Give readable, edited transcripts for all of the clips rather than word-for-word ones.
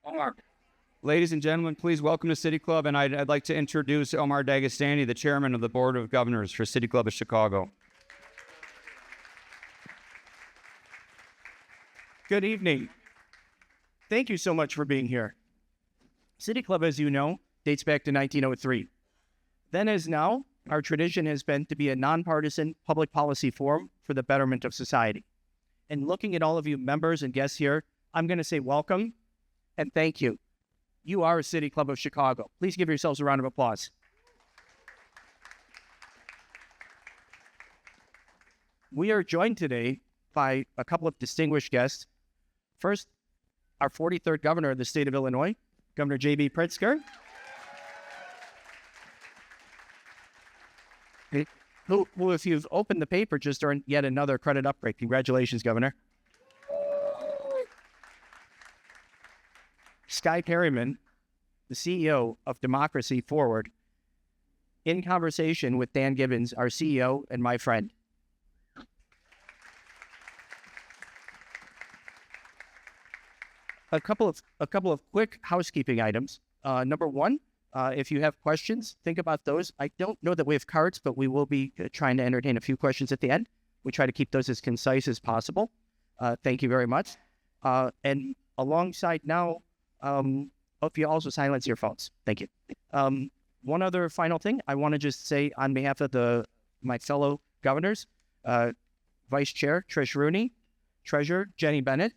Omar. Ladies and gentlemen, please welcome to City Club, and I'd like to introduce Omar Dagestani, the chairman of the Board of Governors for City Club of Chicago. Good evening. Thank you so much for being here. City Club, as you know, dates back to 1903. Then as now, our tradition has been to be a nonpartisan public policy forum for the betterment of society. And looking at all of you members and guests here, I'm going to say welcome and thank you. You are a City Club of Chicago. Please give yourselves a round of applause. We are joined today by a couple of distinguished guests. First, our 43rd governor of the state of Illinois, Governor J.B. Pritzker, who, if you've opened the paper, just earned yet another credit upgrade. Congratulations, Governor. Skye Perryman, the CEO of Democracy Forward, in conversation with Dan Gibbons, our CEO and my friend. A couple of quick housekeeping items. Number one, if you have questions, think about those. I don't know that we have cards, but we will be trying to entertain a few questions at the end. We try to keep those as concise as possible. Thank you very much. And alongside now, hope you also silence your phones. Thank you. One other final thing, I want to just say on behalf of my fellow governors, Vice Chair Trish Rooney, Treasurer Jenny Bennett,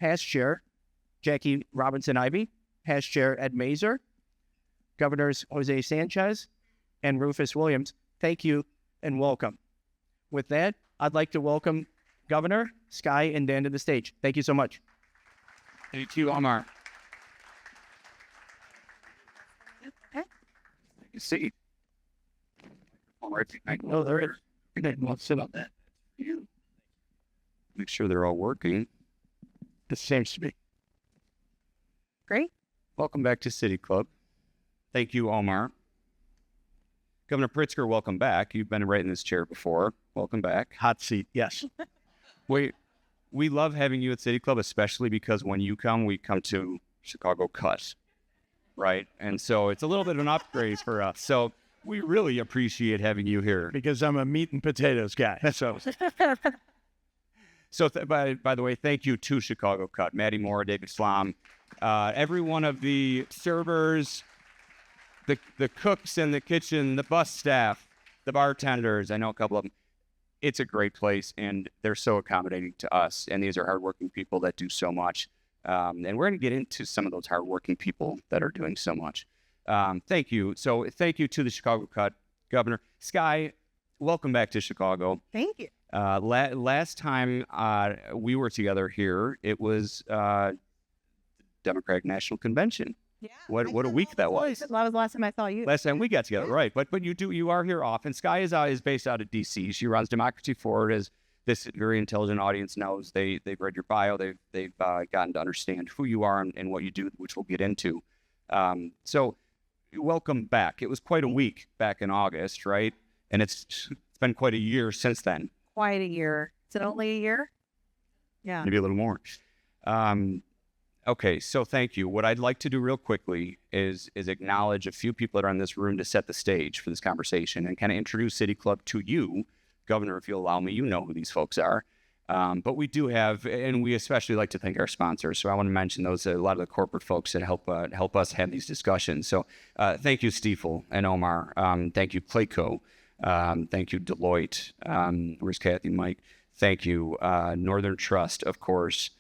Past Chair Jackie Robinson-Ivy, Past Chair Ed Mazur, Governors Jose Sanchez and Rufus Williams, thank you and welcome. With that, I'd like to welcome Governor Skye and Dan to the stage. Thank you so much. Thank you, Omar. Okay. You see. All right. Oh, there it is. Let's sit on that. Make sure they're all working. This seems to be. Great. Welcome back to City Club. Thank you, Omar. Governor Pritzker, welcome back. You've been right in this chair before. Welcome back. Hot seat, yes. We love having you at City Club, especially because when you come, we come to Chicago Cut, right? And so it's a little bit of an upgrade for us. So we really appreciate having you here. Because I'm a meat and potatoes guy. So by the way, thank you to Chicago Cut, Maddie Moore, David Slom, every one of the servers, the cooks in the kitchen, the bus staff, the bartenders. I know a couple of them. It's a great place, and they're so accommodating to us. And these are hardworking people that do so much. And we're going to get into some of those hardworking people that are doing so much. Thank you. So thank you to the Chicago Cut, Governor. Skye, welcome back to Chicago. Thank you. Last time we were together here, it was Democratic National Convention. Yeah. What a week that was. That was the last time I saw you. Last time we got together, right? But you are here often. Skye is based out of D.C. She runs Democracy Forward, as this very intelligent audience knows. They've read your bio. They've gotten to understand who you are and what you do, which we'll get into. So welcome back. It was quite a week back in August, right? And it's been quite a year since then. Quite a year. Is it only a year? Yeah. Maybe a little more. Okay, so thank you. What I'd like to do real quickly is acknowledge a few people that are in this room to set the stage for this conversation and kind of introduce City Club to you. Governor, if you'll allow me, you know who these folks are. But we do have, and we especially like to thank our sponsors. So I want to mention those, a lot of the corporate folks that help us have these discussions. So thank you, Stiefel and Omar. Thank you, Clayco. Thank you, Deloitte. Where's Kathy, Mike? Thank you, Northern Trust, of course.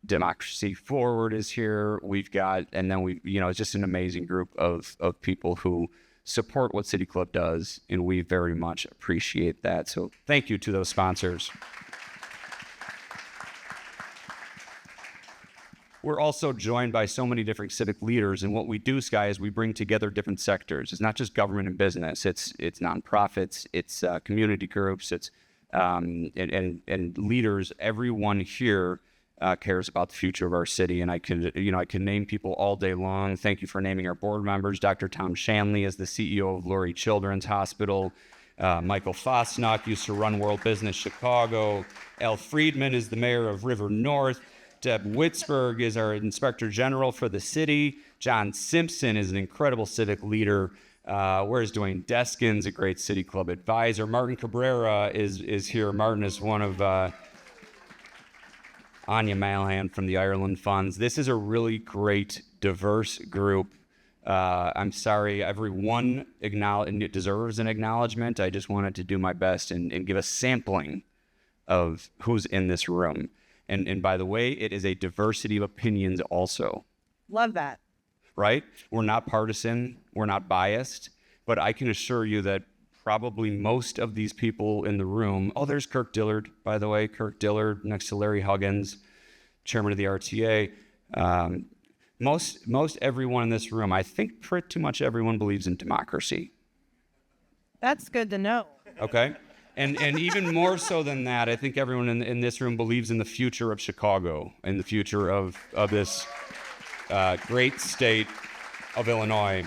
Democracy Forward is here. We've got, and then it's just an amazing group of people who support what City Club does, and we very much appreciate that. So thank you to those sponsors. We're also joined by so many different civic leaders, and what we do, Skye, is we bring together different sectors. It's not just government and business. It's nonprofits. It's community groups. It's and leaders. Everyone here cares about the future of our city, and I can name people all day long. Thank you for naming our board members. Dr. Tom Shanley is the CEO of Lurie Children's Hospital. Michael Fosnock used to run World Business Chicago. Al Friedman is the mayor of River North. Deb Witzberg is our Inspector General for the city. John Simpson is an incredible civic leader. Where's Dwayne Deskins, a great City Club advisor. Martin Cabrera is here. Martin is one of Anya Malhan from the Ireland Funds. This is a really great, diverse group. I'm sorry, everyone deserves an acknowledgement. I just wanted to do my best and give a sampling of who's in this room. And by the way, it is a diversity of opinions also. Love that. Right? We're not partisan. We're not biased. But I can assure you that probably most of these people in the room, there's Kirk Dillard, by the way, Kirk Dillard next to Larry Huggins, chairman of the RTA. Most everyone in this room, I think pretty much everyone believes in democracy. That's good to know. Okay? And even more so than that, I think everyone in this room believes in the future of Chicago and the future of this great state of Illinois.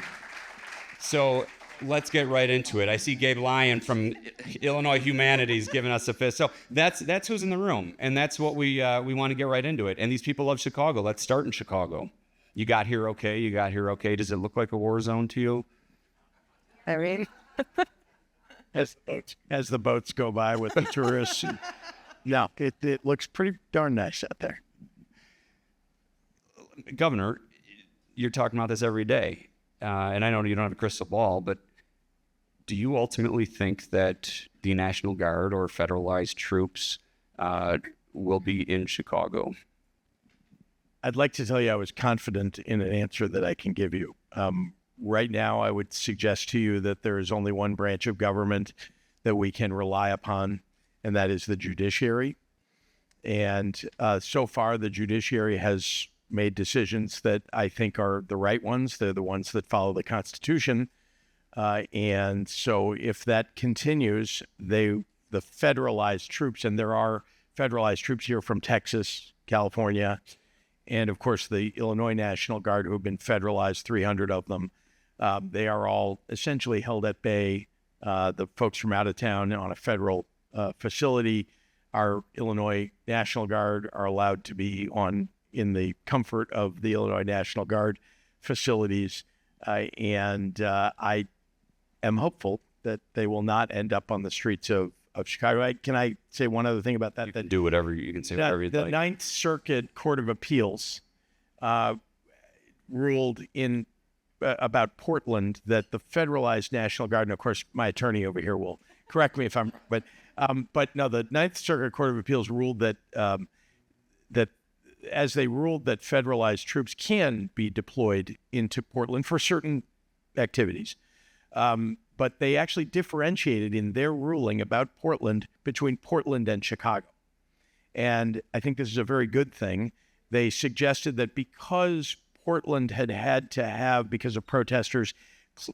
So let's get right into it. I see Gabe Lyon from Illinois Humanities giving us a fist. So that's who's in the room, and that's what we want to get right into it. And these people love Chicago. Let's start in Chicago. You got here okay? You got here okay? Does it look like a war zone to you? I mean, As the boats go by with the tourists. No, it looks pretty darn nice out there. Governor, you're talking about this every day, and I know you don't have a crystal ball, but do you ultimately think that the National Guard or federalized troops will be in Chicago? I'd like to tell you I was confident in an answer that I can give you. Right now, I would suggest to you that there is only one branch of government that we can rely upon, and that is the judiciary. And so far, the judiciary has made decisions that I think are the right ones. They're the ones that follow the Constitution. And so if that continues, the federalized troops, and there are federalized troops here from Texas, California, and of course the Illinois National Guard, who have been federalized, 300 of them. They are all essentially held at bay. The folks from out of town on a federal facility, our Illinois National Guard are allowed to be in the comfort of the Illinois National Guard facilities. And I am hopeful that they will not end up on the streets of Chicago. Can I say one other thing about that? You can do whatever you can say. Whatever you'd the like. Ninth Circuit Court of Appeals ruled in about Portland that the federalized National Guard, and of course my attorney over here will correct me if I'm wrong, but no, the Ninth Circuit Court of Appeals ruled that as they ruled that federalized troops can be deployed into Portland for certain activities. But they actually differentiated in their ruling about Portland between Portland and Chicago. And I think this is a very good thing. They suggested that because Portland had to have, because of protesters,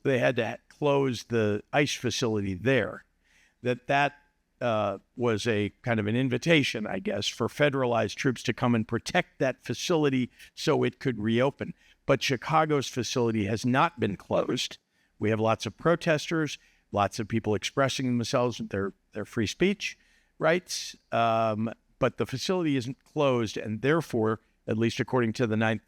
they had to close the ICE facility there, that was a kind of an invitation, I guess, for federalized troops to come and protect that facility so it could reopen. But Chicago's facility has not been closed. We have lots of protesters, lots of people expressing themselves with their free speech rights, but the facility isn't closed, and therefore, at least according to the Ninth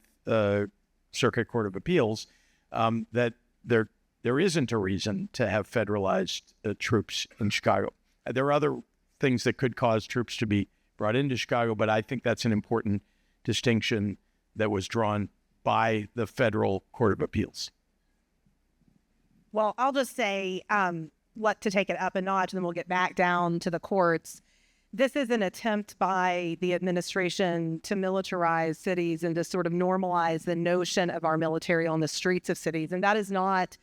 Circuit Court of Appeals, that there isn't a reason to have federalized troops in Chicago. There are other things that could cause troops to be brought into Chicago, but I think that's an important distinction that was drawn by the Federal Court of Appeals. well, I'll just say, to take it up a notch, and then we'll get back down to the courts. This is an attempt by the administration to militarize cities and to sort of normalize the notion of our military on the streets of cities. And that is not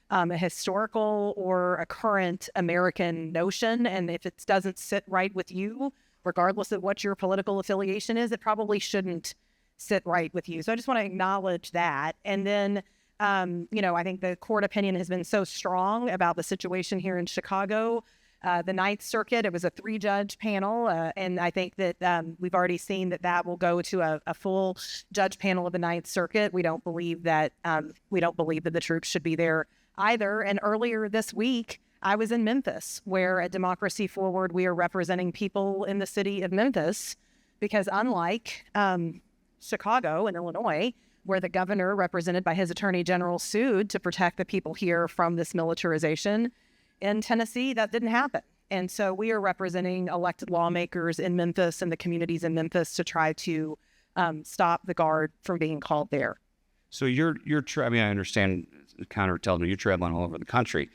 a historical or a current American notion. And if it doesn't sit right with you, regardless of what your political affiliation is, it probably shouldn't sit right with you. So I just want to acknowledge that. And then, I think the court opinion has been so strong about the situation here in Chicago. The Ninth Circuit, it was a 3-judge panel, and I think that we've already seen that will go to a full judge panel of the Ninth Circuit. We don't believe that the troops should be there either. And earlier this week, I was in Memphis, where at Democracy Forward, we are representing people in the city of Memphis because unlike Chicago and Illinois, where the governor, represented by his attorney general, sued to protect the people here from this militarization, in Tennessee, that didn't happen. And so we are representing elected lawmakers in Memphis and the communities in Memphis to try to stop the Guard from being called there. So I mean, I understand Connor tells me you're traveling all over the country.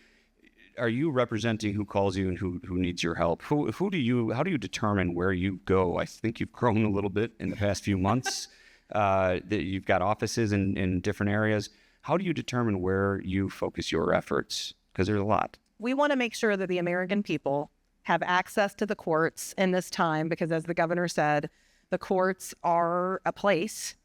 Are you representing who calls you and who needs your help? How do you determine where you go? I think you've grown a little bit in the past few months. That you've got offices in different areas. How do you determine where you focus your efforts? Because there's a lot. We want to make sure that the American people have access to the courts in this time, because as the governor said, the courts are a place.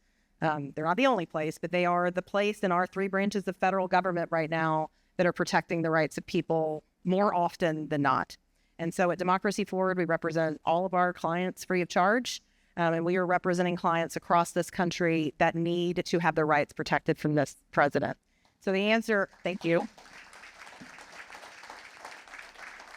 They're not the only place, but they are the place in our 3 branches of federal government right now that are protecting the rights of people more often than not. And so at Democracy Forward, we represent all of our clients free of charge. And we are representing clients across this country that need to have their rights protected from this president. So the answer, thank you.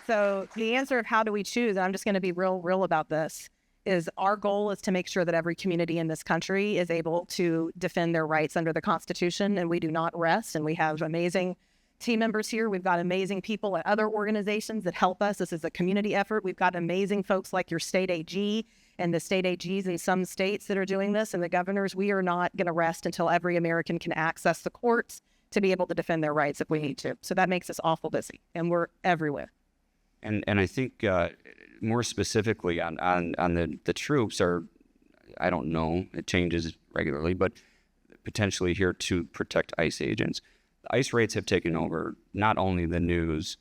So the answer of how do we choose, and I'm just going to be real about this, is our goal is to make sure that every community in this country is able to defend their rights under the Constitution, and we do not rest. And we have amazing team members here. We've got amazing people at other organizations that help us. This is a community effort. We've got amazing folks like your state AG and the state AGs in some states that are doing this, and the governors. We are not going to rest until every American can access the courts to be able to defend their rights if we need to. So that makes us awful busy, and we're everywhere. And I think more specifically on the troops are, I don't know, it changes regularly, but potentially here to protect ICE agents. ICE raids have taken over not only the news,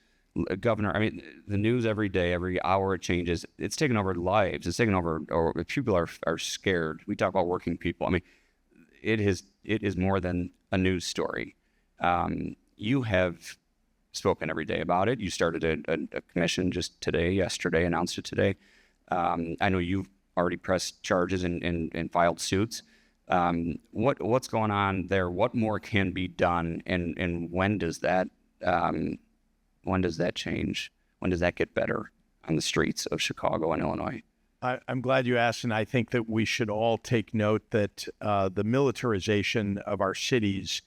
Governor, I mean, the news every day, every hour it changes. It's taken over lives. It's taken over, or people are scared. We talk about working people. I mean, it is more than a news story. You have spoken every day about it. You started a commission just yesterday, announced it today. I know you've already pressed charges and filed suits. What's going on there? What more can be done? And when does that change? When does that get better on the streets of Chicago and Illinois? I'm glad you asked, and I think that we should all take note that the militarization of our cities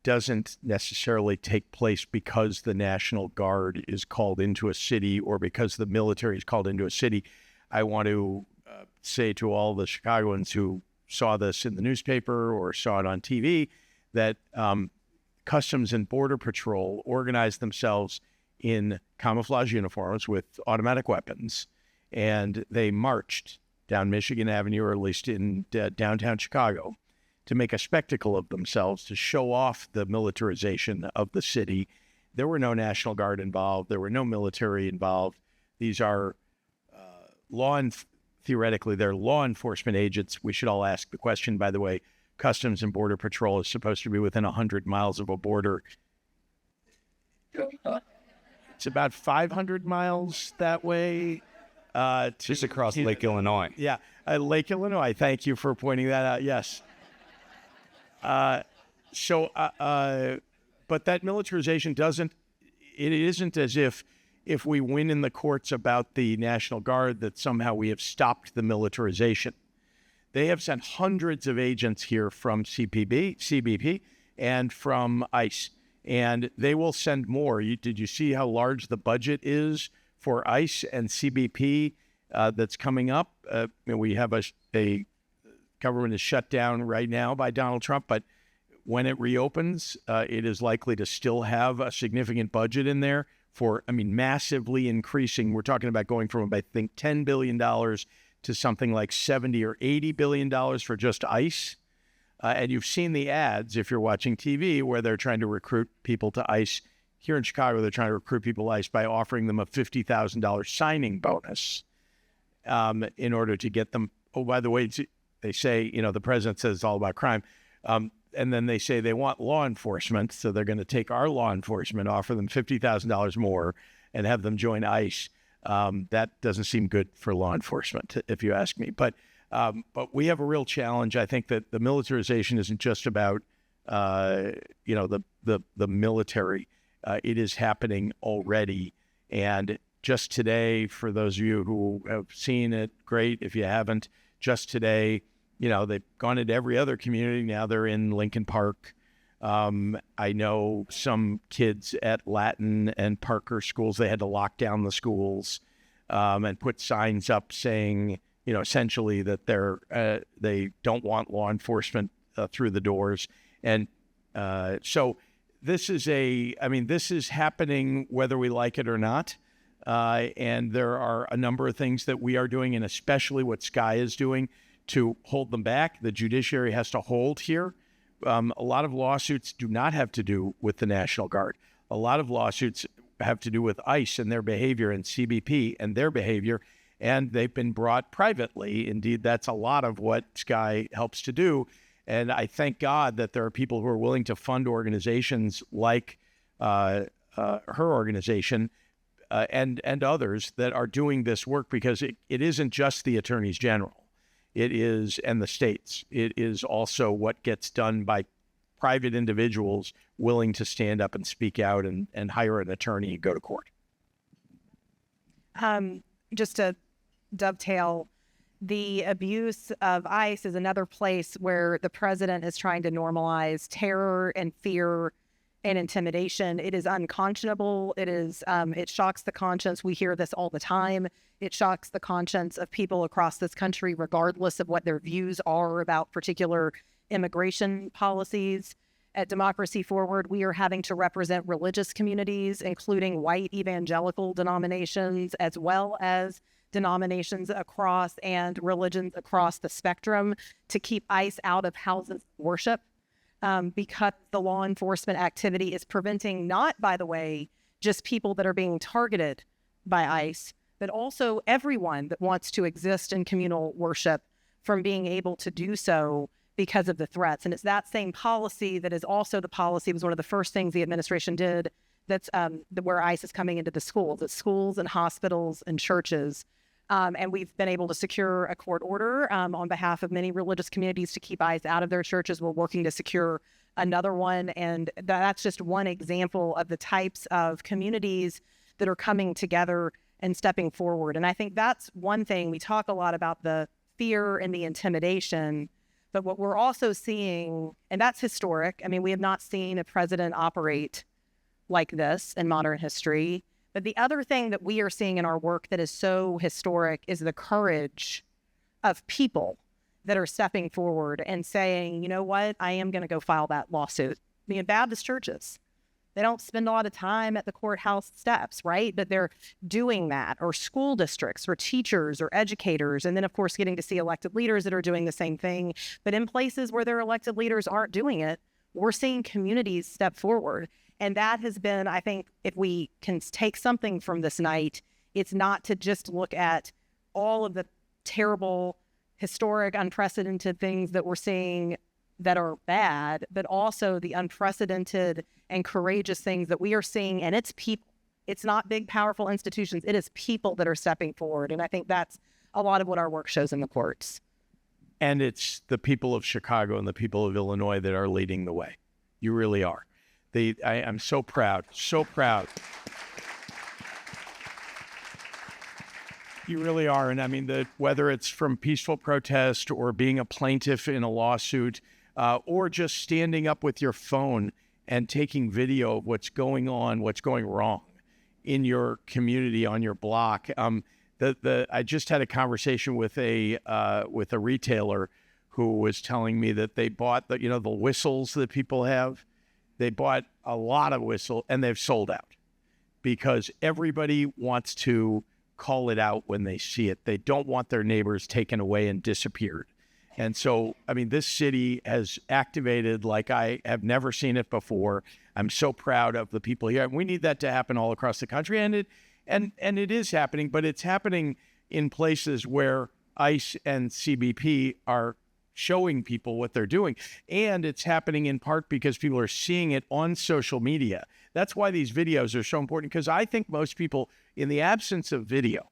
doesn't necessarily take place because the National Guard is called into a city or because the military is called into a city. I want to say to all the Chicagoans who saw this in the newspaper or saw it on TV that Customs and Border Patrol organized themselves in camouflage uniforms with automatic weapons, and they marched down Michigan Avenue, or at least in downtown Chicago, to make a spectacle of themselves, to show off the militarization of the city. There were no National Guard involved. There were no military involved. These are theoretically, they're law enforcement agents. We should all ask the question, by the way, Customs and Border Patrol is supposed to be within 100 miles of a border. It's about 500 miles that way. Just across Lake Illinois. Yeah, Lake Illinois. Thank you for pointing that out. Yes. But that militarization isn't as if we win in the courts about the National Guard that somehow we have stopped the militarization. They have sent hundreds of agents here from CBP, and from ICE, and they will send more. Did you see how large the budget is for ICE and CBP that's coming up? We have a government is shut down right now by Donald Trump, but when it reopens, it is likely to still have a significant budget in there for, massively increasing. We're talking about going from, I think, $10 billion to something like $70 or $80 billion for just ICE. And you've seen the ads, if you're watching TV, where they're trying to recruit people to ICE. Here in Chicago, they're trying to recruit people to ICE by offering them a $50,000 signing bonus in order to get them. Oh, by the way, they say, the president says it's all about crime. And then they say they want law enforcement, so they're going to take our law enforcement, offer them $50,000 more, and have them join ICE. That doesn't seem good for law enforcement, if you ask me. But we have a real challenge. I think that the militarization isn't just about the military. It is happening already, and just today, for those of you who have seen it, great. If you haven't, just today, they've gone into every other community. Now they're in Lincoln Park. I know some kids at Latin and Parker schools, they had to lock down the schools and put signs up saying, essentially that they don't want law enforcement through the doors. And so this is happening whether we like it or not. And there are a number of things that we are doing, and especially what Skye is doing to hold them back. The judiciary has to hold here. A lot of lawsuits do not have to do with the National Guard. A lot of lawsuits have to do with ICE and their behavior, and CBP and their behavior, and they've been brought privately. Indeed, that's a lot of what Skye helps to do. And I thank God that there are people who are willing to fund organizations like her organization and others that are doing this work, because it isn't just the attorneys general. It is, and the states. It is also what gets done by private individuals willing to stand up and speak out and hire an attorney and go to court. Just to dovetail, the abuse of ICE is another place where the president is trying to normalize terror and fear and intimidation. It is unconscionable. It shocks the conscience. We hear this all the time. It shocks the conscience of people across this country, regardless of what their views are about particular immigration policies. At Democracy Forward, we are having to represent religious communities, including white evangelical denominations, as well as denominations across and religions across the spectrum, to keep ICE out of houses of worship. Because the law enforcement activity is preventing, not, by the way, just people that are being targeted by ICE, but also everyone that wants to exist in communal worship from being able to do so because of the threats. And it's that same policy that is also the policy, was one of the first things the administration did, that's where ICE is coming into the schools and hospitals and churches. And we've been able to secure a court order on behalf of many religious communities to keep ICE out of their churches. We're working to secure another one. And that's just one example of the types of communities that are coming together and stepping forward. And I think that's one thing. We talk a lot about the fear and the intimidation, but what we're also seeing, and that's historic. I mean, we have not seen a president operate like this in modern history. But the other thing that we are seeing in our work that is so historic is the courage of people that are stepping forward and saying, you know what, I am going to go file that lawsuit. I mean, Baptist churches, they don't spend a lot of time at the courthouse steps, right? But they're doing that, or school districts, or teachers, or educators. And then, of course, getting to see elected leaders that are doing the same thing. But in places where their elected leaders aren't doing it, we're seeing communities step forward. And that has been, I think, if we can take something from this night, it's not to just look at all of the terrible, historic, unprecedented things that we're seeing that are bad, but also the unprecedented and courageous things that we are seeing. And it's people. It's not big, powerful institutions. It is people that are stepping forward. And I think that's a lot of what our work shows in the courts. And it's the people of Chicago and the people of Illinois that are leading the way. You really are. I'm so proud, so proud. You really are. And I mean, whether it's from peaceful protest or being a plaintiff in a lawsuit, or just standing up with your phone and taking video of what's going on, what's going wrong in your community, on your block. I just had a conversation with a retailer who was telling me that they bought the whistles that people have. They bought a lot of whistle and they've sold out because everybody wants to call it out when they see it. They don't want their neighbors taken away and disappeared. And so, I mean, this city has activated like I have never seen it before. I'm so proud of the people here. And we need that to happen all across the country. And it is happening, but it's happening in places where ICE and CBP are showing people what they're doing. And it's happening in part because people are seeing it on social media. That's why these videos are so important, because I think most people, in the absence of video,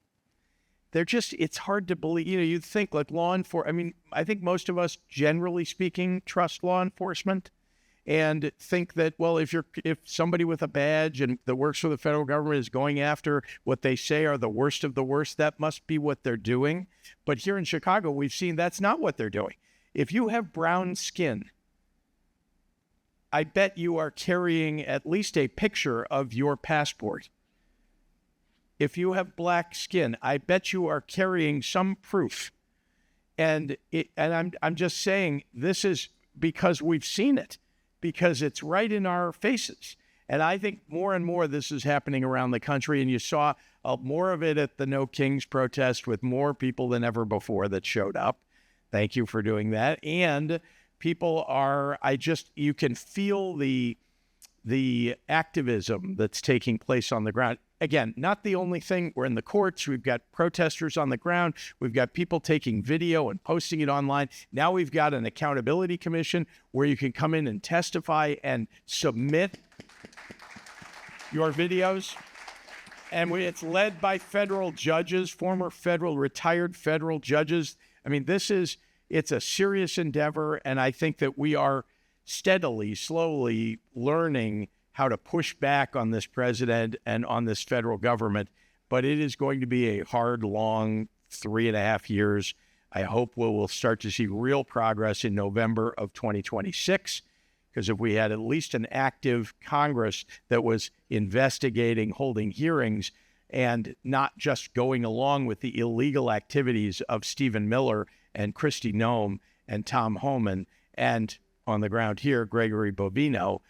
it's hard to believe, you'd think like I think most of us, generally speaking, trust law enforcement. and think that, well, if somebody with a badge and that works for the federal government is going after what they say are the worst of the worst, that must be what they're doing. But here in Chicago, we've seen that's not what they're doing. If you have brown skin, I bet you are carrying at least a picture of your passport. If you have black skin, I bet you are carrying some proof. And I'm just saying, this is because we've seen it, because it's right in our faces. And I think more and more this is happening around the country. And you saw more of it at the No Kings protest with more people than ever before that showed up. Thank you for doing that. And people are, you can feel the activism that's taking place on the ground. Again, not the only thing. We're in the courts. We've got protesters on the ground. We've got people taking video and posting it online. Now we've got an accountability commission where you can come in and testify and submit your videos. And it's led by federal judges, former retired federal judges. I mean, it's a serious endeavor. And I think that we are steadily, slowly learning how to push back on this president and on this federal government. But it is going to be a hard, long 3.5 years. I hope we'll start to see real progress in November of 2026, because if we had at least an active Congress that was investigating, holding hearings, and not just going along with the illegal activities of Stephen Miller and Kristi Noem and Tom Homan, and on the ground here, Gregory Bovino,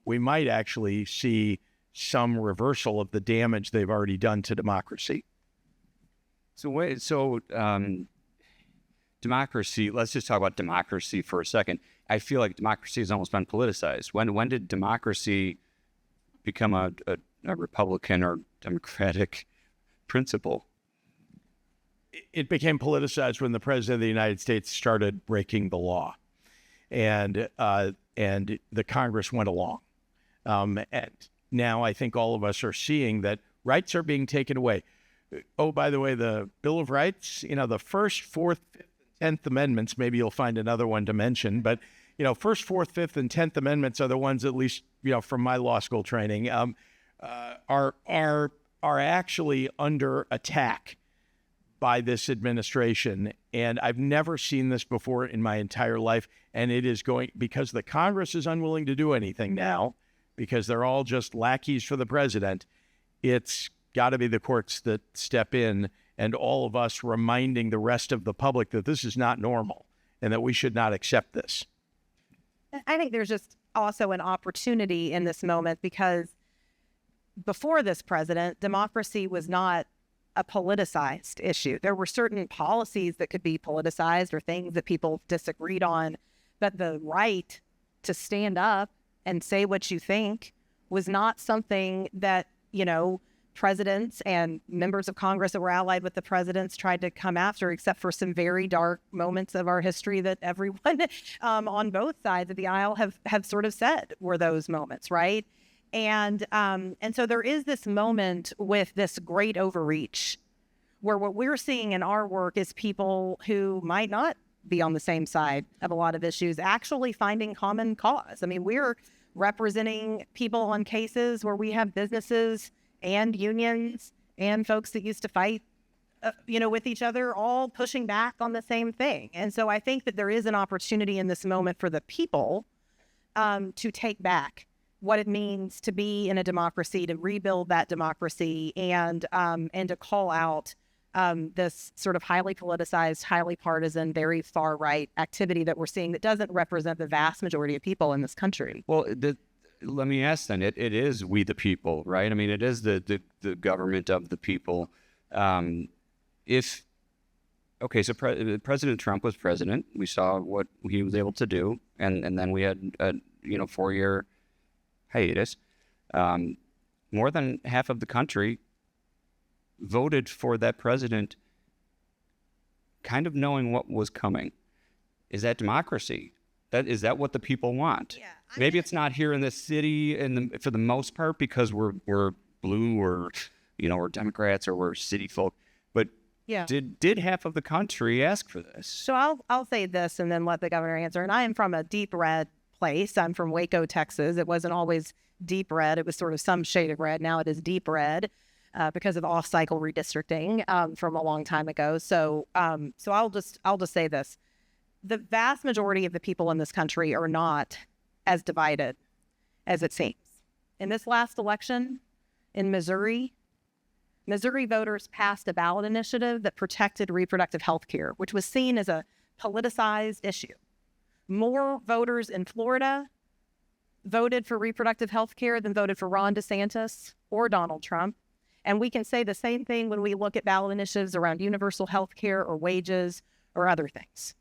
we might actually see some reversal of the damage they've already done to democracy. So democracy, let's just talk about democracy for a second. I feel like democracy has almost been politicized. When did democracy become a Republican or Democratic principle? It became politicized when the president of the United States started breaking the law. And the Congress went along. And now I think all of us are seeing that rights are being taken away. Oh, by the way, the Bill of Rights, the first, fourth, fifth, and 10th Amendments, maybe you'll find another one to mention, but, first, fourth, fifth, and 10th Amendments are the ones, at least, from my law school training, are actually under attack by this administration. And I've never seen this before in my entire life. And it is going, because the Congress is unwilling to do anything now, because they're all just lackeys for the president, it's got to be the courts that step in, and all of us reminding the rest of the public that this is not normal and that we should not accept this. I think there's just also an opportunity in this moment, because before this president, democracy was not a politicized issue. There were certain policies that could be politicized or things that people disagreed on, but the right to stand up and say what you think was not something that, presidents and members of Congress that were allied with the presidents tried to come after, except for some very dark moments of our history that everyone on both sides of the aisle have sort of said were those moments, right? And so there is this moment with this great overreach where what we're seeing in our work is people who might not be on the same side of a lot of issues actually finding common cause. I mean, we're representing people on cases where we have businesses and unions and folks that used to fight, with each other, all pushing back on the same thing. And so I think that there is an opportunity in this moment for the people to take back what it means to be in a democracy, to rebuild that democracy, and to call out this sort of highly politicized, highly partisan, very far right activity that we're seeing that doesn't represent the vast majority of people in this country. Well, let me ask then, it is we the people, right? I mean, it is the government of the people. So President Trump was president. We saw what he was able to do, and then we had a 4-year hiatus. More than half of the country voted for that president kind of knowing what was coming. Is that democracy? Is that what the people want? Yeah, maybe it's not here in this city for the most part, because we're blue, or we're Democrats, or we're city folk. But yeah, did half of the country ask for this? So I'll say this and then let the governor answer. And I am from a deep red place. I'm from Waco, Texas. It wasn't always deep red. It was sort of some shade of red. Now it is deep red because of off-cycle redistricting from a long time ago. So I'll just say this. The vast majority of the people in this country are not as divided as it seems. In this last election in Missouri voters passed a ballot initiative that protected reproductive health care, which was seen as a politicized issue. More voters in Florida voted for reproductive health care than voted for Ron DeSantis or Donald Trump. And we can say the same thing when we look at ballot initiatives around universal health care or wages or other things.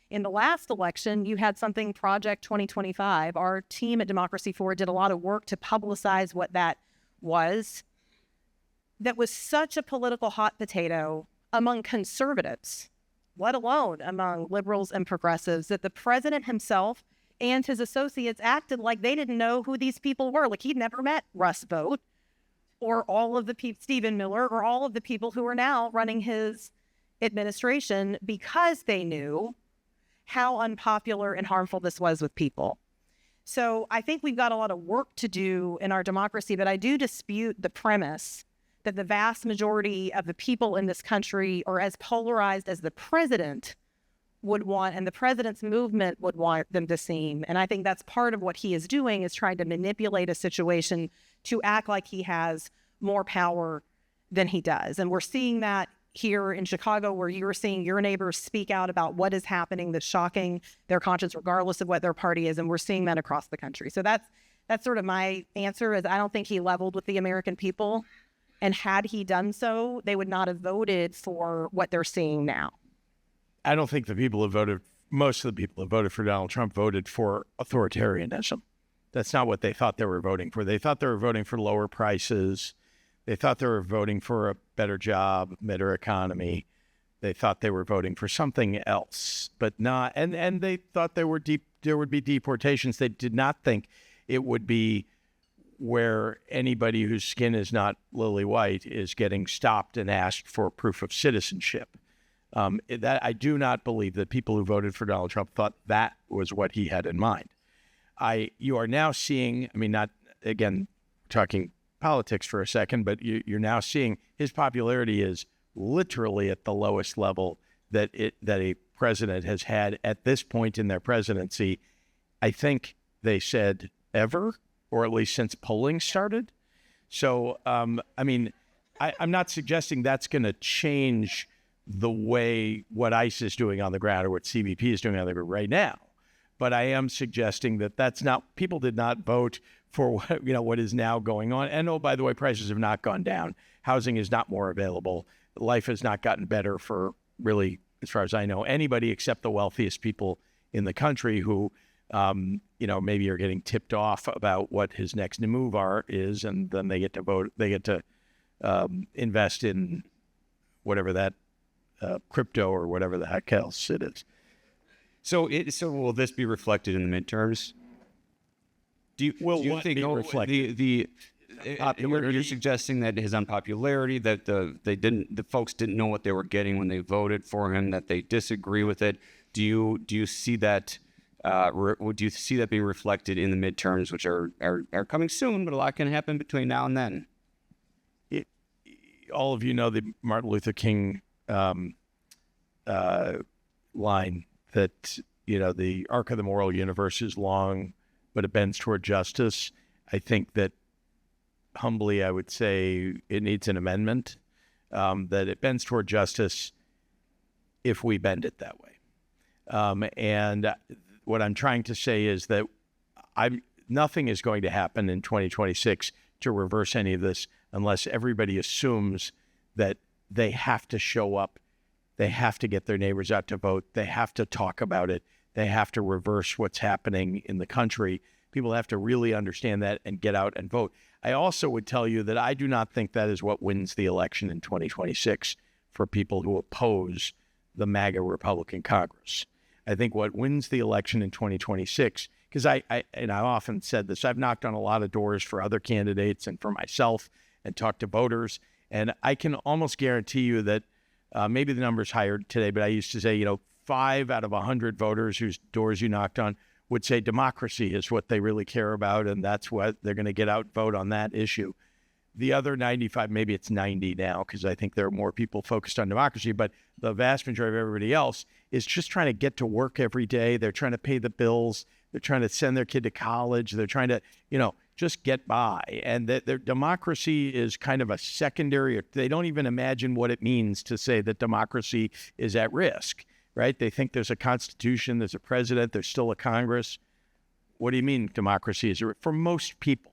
In the last election, you had something, Project 2025. Our team at Democracy Forward did a lot of work to publicize what that was. That was such a political hot potato among conservatives, let alone among liberals and progressives, that the president himself and his associates acted like they didn't know who these people were. Like he'd never met Russ Vought or all of the people, Stephen Miller, or all of the people who are now running his administration, because they knew how unpopular and harmful this was with people. So I think we've got a lot of work to do in our democracy, but I do dispute the premise that the vast majority of the people in this country are as polarized as the president would want, and the president's movement would want them to seem. And I think that's part of what he is doing, is trying to manipulate a situation to act like he has more power than he does. And we're seeing that here in Chicago, where you're seeing your neighbors speak out about what is happening that's shocking their conscience, regardless of what their party is. And we're seeing that across the country. So that's sort of my answer, is I don't think he leveled with the American people. And had he done so, they would not have voted for what they're seeing now. I don't think most of the people who voted for Donald Trump voted for authoritarianism. That's not what they thought they were voting for. They thought they were voting for lower prices. They thought they were voting for a better job, better economy. They thought they were voting for something else, but not. And they thought there would be deportations. They did not think it would be where anybody whose skin is not lily white is getting stopped and asked for proof of citizenship. That I do not believe that people who voted for Donald Trump thought that was what he had in mind. You are now seeing, not again talking politics for a second, but you're now seeing his popularity is literally at the lowest level that a president has had at this point in their presidency. I think they said ever, or at least since polling started. So, I'm not suggesting that's going to change the way what ICE is doing on the ground or what CBP is doing on the ground right now. But I am suggesting that people did not vote for what is now going on. And oh, by the way, prices have not gone down. Housing is not more available. Life has not gotten better for really, as far as I know, anybody except the wealthiest people in the country who, maybe are getting tipped off about what his next move is, and then they get to vote. They get to invest in whatever that crypto or whatever the heck else it is. So will this be reflected in the midterms? Do you think you're suggesting that his unpopularity, that the folks didn't know what they were getting when they voted for him, that they disagree with it? Do you see that? Do you see that being reflected in the midterms, which are coming soon, but a lot can happen between now and then? All of you know the Martin Luther King line that the arc of the moral universe is long, but it bends toward justice. I think that humbly, I would say it needs an amendment, that it bends toward justice if we bend it that way. And what I'm trying to say is that nothing is going to happen in 2026 to reverse any of this unless everybody assumes that they have to show up, they have to get their neighbors out to vote, they have to talk about it, they have to reverse what's happening in the country. People have to really understand that and get out and vote. I also would tell you that I do not think that is what wins the election in 2026 for people who oppose the MAGA Republican Congress. I think what wins the election in 2026, because I often said this, I've knocked on a lot of doors for other candidates and for myself and talked to voters, and I can almost guarantee you that maybe the number's higher today, but I used to say, 5 out of 100 voters whose doors you knocked on would say democracy is what they really care about, and that's what they're going to get out vote on that issue. The other 95, maybe it's 90 now, because I think there are more people focused on democracy, but the vast majority of everybody else is just trying to get to work every day. They're trying to pay the bills. They're trying to send their kid to college. They're trying to, just get by. And their democracy is kind of a secondary, they don't even imagine what it means to say that democracy is at risk, right? They think there's a constitution, there's a president, there's still a Congress. What do you mean democracy is at risk? For most people.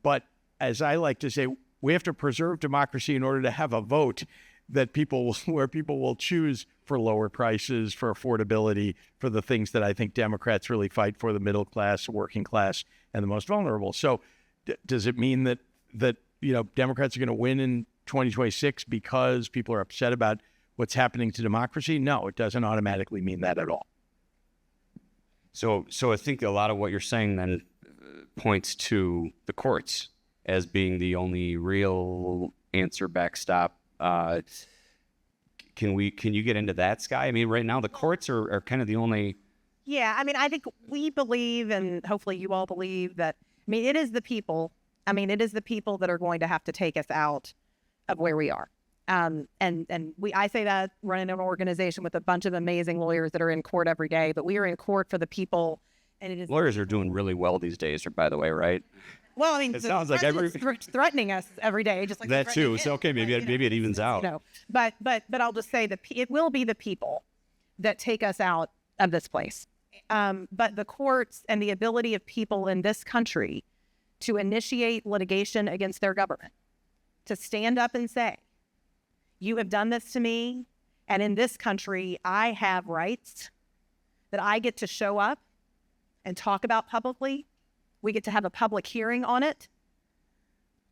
But as I like to say, we have to preserve democracy in order to have a vote where people will choose for lower prices, for affordability, for the things that I think Democrats really fight for, the middle class, working class, and the most vulnerable. So does it mean that Democrats are going to win in 2026 because people are upset about what's happening to democracy? No, it doesn't automatically mean that at all. So I think a lot of what you're saying then points to the courts as being the only real answer backstop. Can you get into that, Skye? I mean, right now the courts are kind of the only. Yeah, I mean, I think we believe, and hopefully you all believe that. I mean, it is the people. I mean, it is the people that are going to have to take us out of where we are. I say that running an organization with a bunch of amazing lawyers that are in court every day, but we are in court for the people, and it is. Lawyers are doing really well these days, by the way, right? Well, I mean, it sounds like threatening us every day, just like that too. So okay, maybe it evens out. But I'll just say that it will be the people that take us out of this place. But the courts and the ability of people in this country to initiate litigation against their government, to stand up and say, "You have done this to me, and in this country, I have rights that I get to show up and talk about publicly." We get to have a public hearing on it.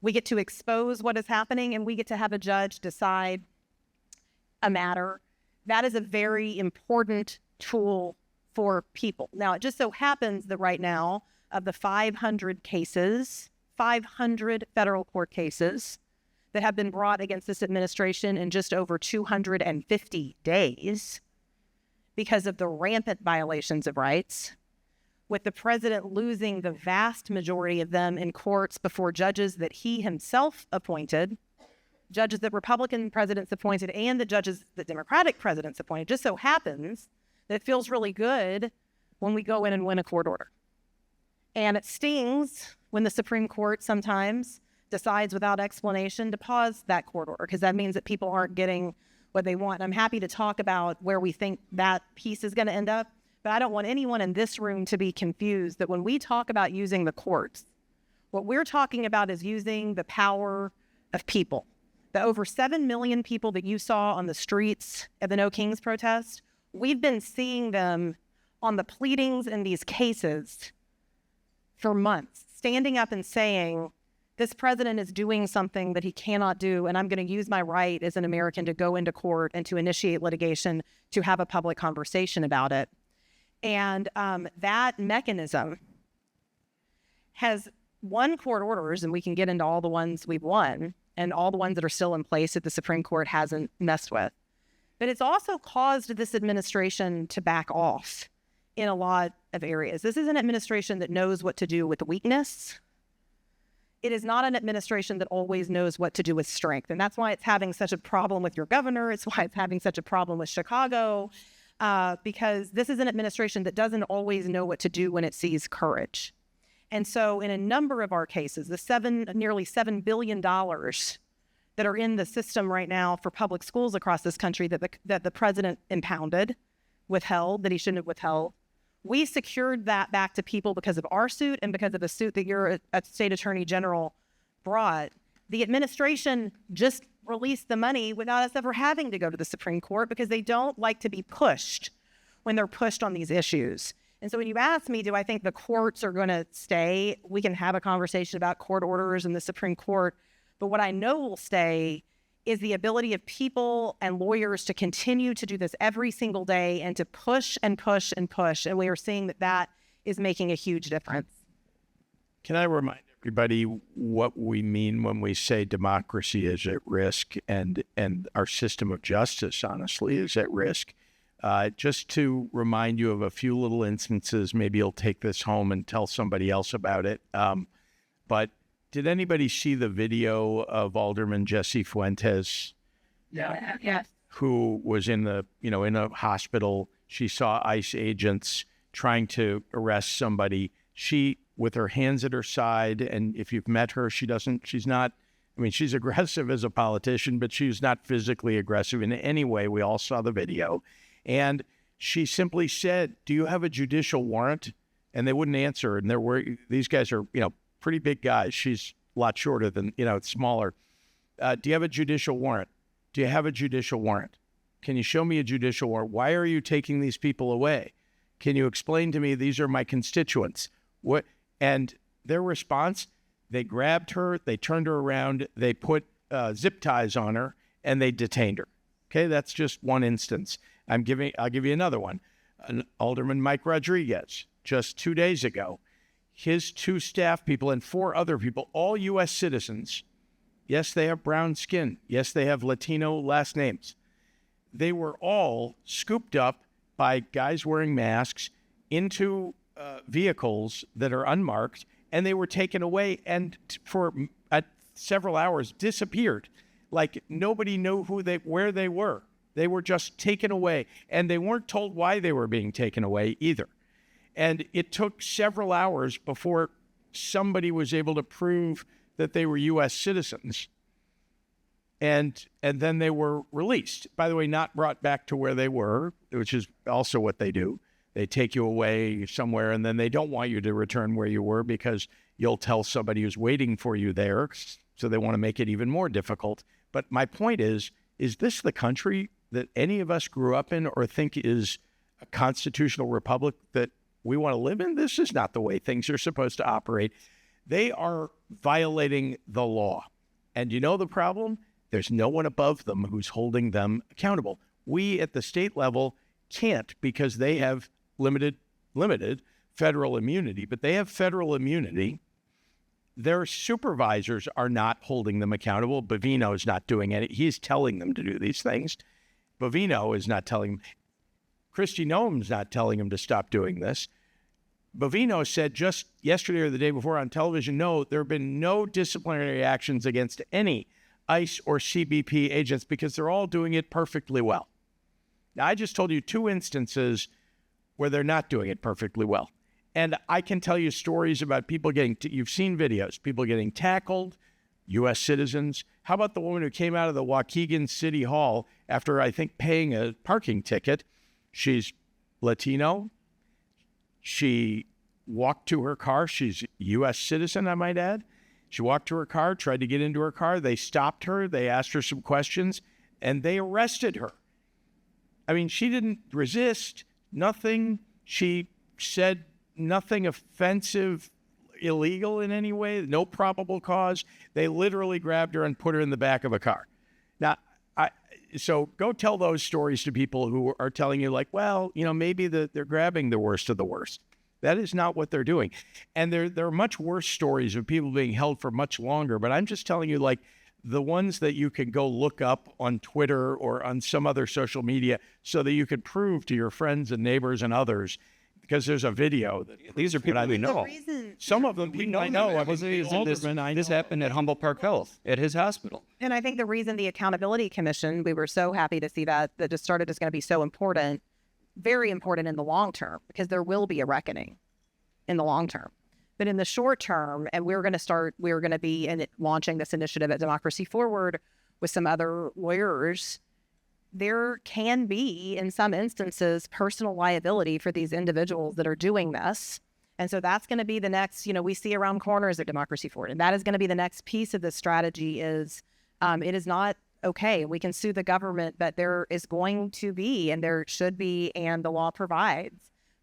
We get to expose what is happening, and we get to have a judge decide a matter. That is a very important tool for people. Now, it just so happens that right now, of the 500 federal court cases that have been brought against this administration in just over 250 days because of the rampant violations of rights, with the president losing the vast majority of them in courts before judges that he himself appointed, judges that Republican presidents appointed, and the judges that Democratic presidents appointed. Just so happens that it feels really good when we go in and win a court order. And it stings when the Supreme Court sometimes decides without explanation to pause that court order, because that means that people aren't getting what they want. I'm happy to talk about where we think that piece is going to end up. But I don't want anyone in this room to be confused that when we talk about using the courts, what we're talking about is using the power of people. The over 7 million people that you saw on the streets at the No Kings protest, we've been seeing them on the pleadings in these cases for months, standing up and saying, this president is doing something that he cannot do, and I'm going to use my right as an American to go into court and to initiate litigation, to have a public conversation about it. And that mechanism has won court orders, and we can get into all the ones we've won and all the ones that are still in place that the Supreme Court hasn't messed with. But it's also caused this administration to back off in a lot of areas. This is an administration that knows what to do with weakness. It is not an administration that always knows what to do with strength. And that's why it's having such a problem with your governor. It's why it's having such a problem with Chicago. Because this is an administration that doesn't always know what to do when it sees courage. And so in a number of our cases, nearly $7 billion that are in the system right now for public schools across this country that the president withheld, that he shouldn't have withheld, we secured that back to people because of our suit and because of the suit that your state attorney general brought. The administration just release the money without us ever having to go to the Supreme Court, because they don't like to be pushed when they're pushed on these issues. And so when you ask me, do I think the courts are going to stay? We can have a conversation about court orders in the Supreme Court. But what I know will stay is the ability of people and lawyers to continue to do this every single day and to push and push and push. And we are seeing that is making a huge difference. Can I remind everybody what we mean when we say democracy is at risk and our system of justice, honestly, is at risk? just to remind you of a few little instances. Maybe you'll take this home and tell somebody else about it. But did anybody see the video of Alderman Jesse Fuentes? Yeah. Yes. Who was in a hospital. She saw ICE agents trying to arrest somebody. She, with her hands at her side, and if you've met her, she's aggressive as a politician, but she's not physically aggressive in any way. We all saw the video. And she simply said, "Do you have a judicial warrant?" And they wouldn't answer. And these guys are, pretty big guys. She's a lot shorter than, smaller. Do you have a judicial warrant? Do you have a judicial warrant? Can you show me a judicial warrant? Why are you taking these people away? Can you explain to me these are my constituents? What? And their response, they grabbed her, they turned her around, they put zip ties on her, and they detained her. Okay, that's just one instance. I'll give you another one. Alderman Mike Rodriguez, just 2 days ago, his 2 staff people and 4 other people, all U.S. citizens. Yes, they have brown skin. Yes, they have Latino last names. They were all scooped up by guys wearing masks into vehicles that are unmarked, and they were taken away and for several hours disappeared. Like nobody knew where they were. They were just taken away, and they weren't told why they were being taken away either. And it took several hours before somebody was able to prove that they were U.S. citizens. And then they were released. By the way, not brought back to where they were, which is also what they do. They take you away somewhere, and then they don't want you to return where you were because you'll tell somebody who's waiting for you there. So they want to make it even more difficult. But my point is this the country that any of us grew up in or think is a constitutional republic that we want to live in? This is not the way things are supposed to operate. They are violating the law. And you know the problem? There's no one above them who's holding them accountable. We at the state level can't because they have limited federal immunity, but they have federal immunity. Their supervisors are not holding them accountable. Bovino is not doing it. He's telling them to do these things. Bovino is not telling them. Kristi Noem's not telling him to stop doing this. Bovino said just yesterday or the day before on television, no, there have been no disciplinary actions against any ICE or CBP agents because they're all doing it perfectly well. Now, I just told you 2 instances where they're not doing it perfectly well. And I can tell you stories about people you've seen videos, people getting tackled, U.S. citizens. How about the woman who came out of the Waukegan City Hall after, I think, paying a parking ticket? She's Latino. She walked to her car. She's a U.S. citizen, I might add. She walked to her car, tried to get into her car. They stopped her. They asked her some questions, and they arrested her. I mean, she didn't resist, nothing. She said nothing offensive, illegal in any way, no probable cause. They literally grabbed her and put her in the back of a car. Now, so go tell those stories to people who are telling you like, well, maybe they're grabbing the worst of the worst. That is not what they're doing. And there are much worse stories of people being held for much longer. But I'm just telling you, like, the ones that you can go look up on Twitter or on some other social media so that you can prove to your friends and neighbors and others, because there's a video. These are people we know. Some of them people I know. This happened at Humboldt Park Health, at his hospital. And I think the reason the Accountability Commission, we were so happy to see that just started, is going to be so important, very important in the long term, because there will be a reckoning in the long term. But in the short term, and we're going to be launching this initiative at Democracy Forward with some other lawyers, there can be, in some instances, personal liability for these individuals that are doing this. And so that's going to be the next, we see around corners at Democracy Forward. And that is going to be the next piece of this strategy is it is not okay. We can sue the government, but there is going to be, and there should be, and the law provides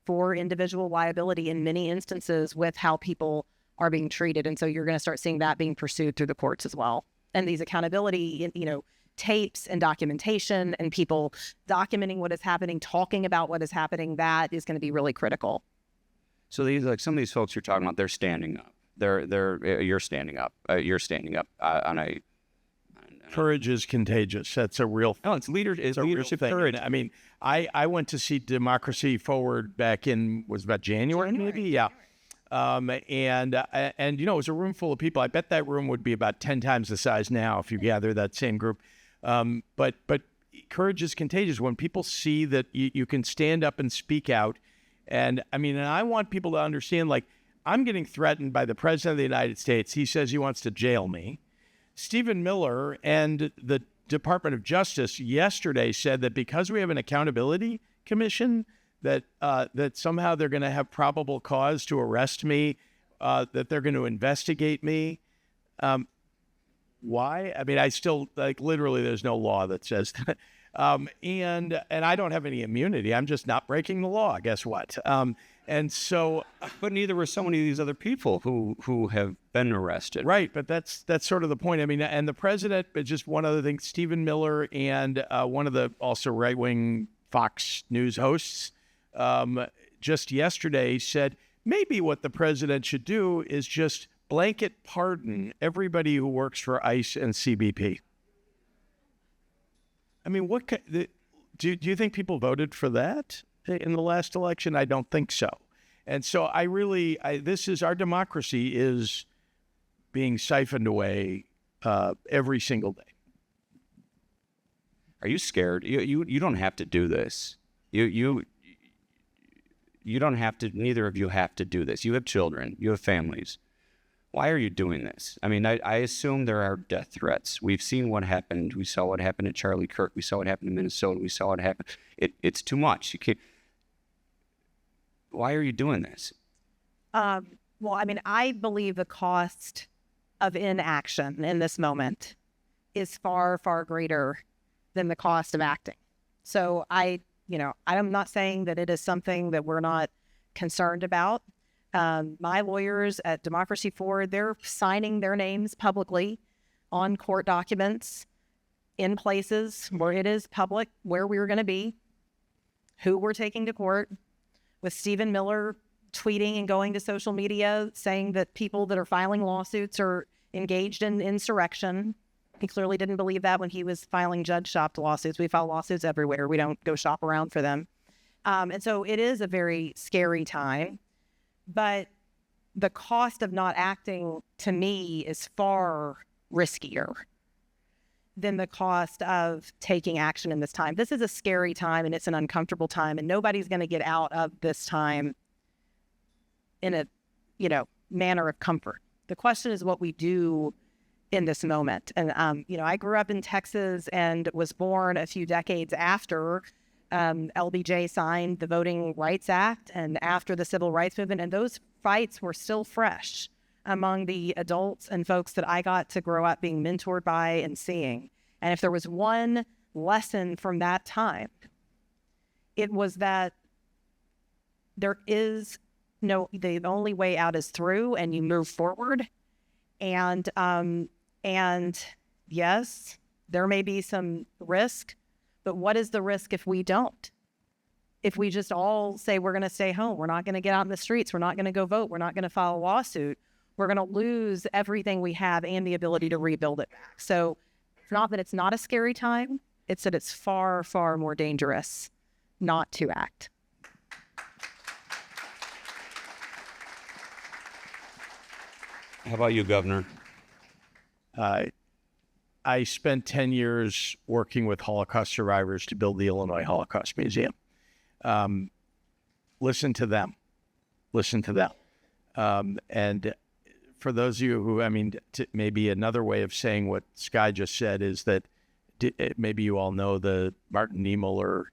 for individual liability in many instances with how people are being treated. And so you're going to start seeing that being pursued through the courts as well. And these accountability, tapes and documentation and people documenting what is happening, talking about what is happening, that is going to be really critical. So some of these folks you're talking about, they're standing up. You're standing up on a Courage is contagious. That's a real No, it's leadership thing. courage. I mean, I went to see Democracy Forward back in, was about January, maybe? Yeah. And you know, it was a room full of people. I bet that room would be about 10 times the size now if you gather that same group. But courage is contagious. When people see that you can stand up and speak out, and I mean, and I want people to understand, like, I'm getting threatened by the President of the United States. He says he wants to jail me. Stephen Miller and the Department of Justice yesterday said that because we have an accountability commission, that somehow they're going to have probable cause to arrest me, that they're going to investigate me. Why? I mean, I still, like, literally there's no law that says that. And I don't have any immunity. I'm just not breaking the law. Guess what? And so, But neither were so many of these other people who have been arrested. right. But that's sort of the point. I mean, and the president, but just one other thing, Stephen Miller and one of the also right-wing Fox News hosts just yesterday said maybe what the president should do is just blanket pardon everybody who works for ICE and CBP. I mean, do you think people voted for that in the last election? I don't think so. And so this is, our democracy is being siphoned away every single day. Are you scared? You don't have to do this. You don't have to, neither of you have to do this. You have children, you have families. Why are you doing this? I mean, I assume there are death threats. We've seen what happened. We saw what happened at Charlie Kirk. We saw what happened in Minnesota. We saw what happened. It's too much. You can't. Why are you doing this? Well, I mean, I believe the cost of inaction in this moment is far, far greater than the cost of acting. So I'm not saying that it is something that we're not concerned about. My lawyers at Democracy Forward, they're signing their names publicly on court documents in places where it is public, where we're going to be, who we're taking to court, with Stephen Miller tweeting and going to social media saying that people that are filing lawsuits are engaged in insurrection. He clearly didn't believe that when he was filing judge-shopped lawsuits. We file lawsuits everywhere. We don't go shop around for them. And so it is a very scary time. But the cost of not acting, to me, is far riskier than the cost of taking action in this time. This is a scary time, and it's an uncomfortable time, and nobody's going to get out of this time in a, manner of comfort. The question is what we do in this moment. And, I grew up in Texas and was born a few decades after LBJ signed the Voting Rights Act and after the Civil Rights Movement, and those fights were still fresh among the adults and folks that I got to grow up being mentored by and seeing. And if there was one lesson from that time, it was that there is the only way out is through, and you move forward. And yes, there may be some risk, but what is the risk if we don't? If we just all say we're going to stay home, we're not going to get out in the streets, we're not going to go vote, we're not going to file a lawsuit, we're going to lose everything we have and the ability to rebuild it back. So it's not that it's not a scary time, it's that it's far, far more dangerous not to act. How about you, Governor? I spent 10 years working with Holocaust survivors to build the Illinois Holocaust Museum. Listen to them. And for those of you who, maybe another way of saying what Skye just said is that maybe you all know the Martin Niemöller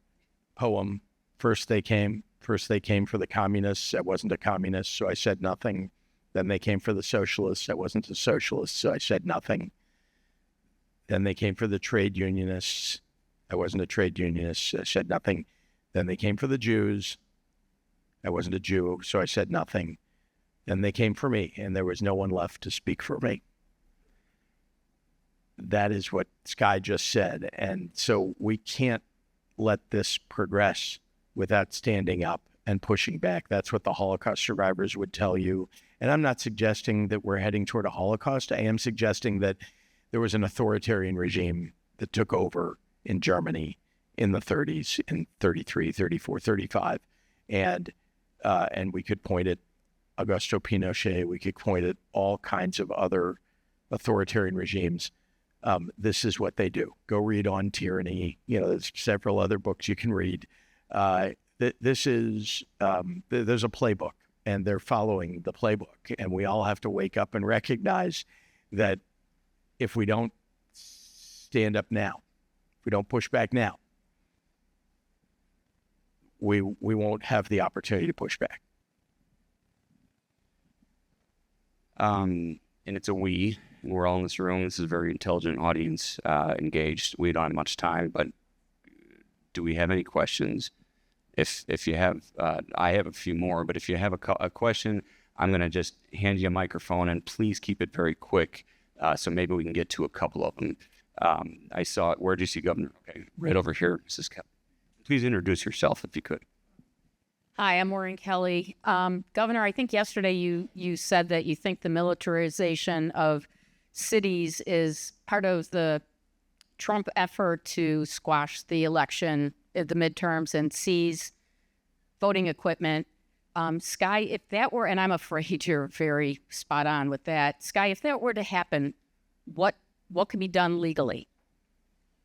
poem, First they came for the communists. I wasn't a communist, so I said nothing. Then they came for the socialists. I wasn't a socialist, so I said nothing. Then they came for the trade unionists. I wasn't a trade unionist, so I said nothing. Then they came for the Jews. I wasn't a Jew, so I said nothing. Then they came for me, and there was no one left to speak for me. That is what Skye just said. And so we can't let this progress without standing up and pushing back. That's what the Holocaust survivors would tell you. And I'm not suggesting that we're heading toward a Holocaust. I am suggesting that there was an authoritarian regime that took over in Germany in the 30s, in 33, 34, 35. And we could point at Augusto Pinochet. We could point at all kinds of other authoritarian regimes. This is what they do. Go read On Tyranny. There's several other books you can read. This is, there's a playbook, and they're following the playbook. And we all have to wake up and recognize that if we don't stand up now, if we don't push back now, we won't have the opportunity to push back. And it's a we, and we're all in this room. This is a very intelligent audience, engaged. We don't have much time, but do we have any questions? If you have, I have a few more, but if you have a question, I'm going to just hand you a microphone, and please keep it very quick, so maybe we can get to a couple of them. I saw it. Where did you see Governor? Okay, right over here, Mrs. Kelly. Please introduce yourself if you could. Hi, I'm Maureen Kelly. Governor, I think yesterday you said that you think the militarization of cities is part of the Trump effort to squash the election at the midterms and seize voting equipment. Skye, if that were, and I'm afraid you're very spot on with that. Skye, if that were to happen, what can be done legally?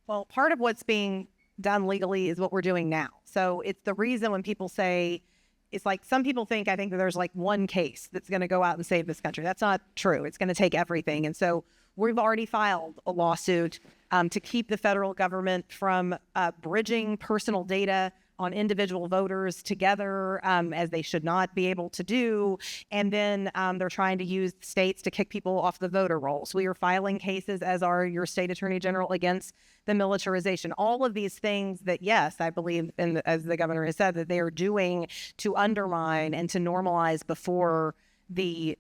Well, part of what's being done legally is what we're doing now. So it's the reason when people say, it's like some people think, I think that there's like one case that's going to go out and save this country. That's not true. It's going to take everything. And so we've already filed a lawsuit to keep the federal government from bridging personal data on individual voters together, as they should not be able to do. And then they're trying to use states to kick people off the voter rolls. We are filing cases, as are your state attorney general, against the militarization. All of these things that, yes, I believe, and as the governor has said, that they are doing to undermine and to normalize before the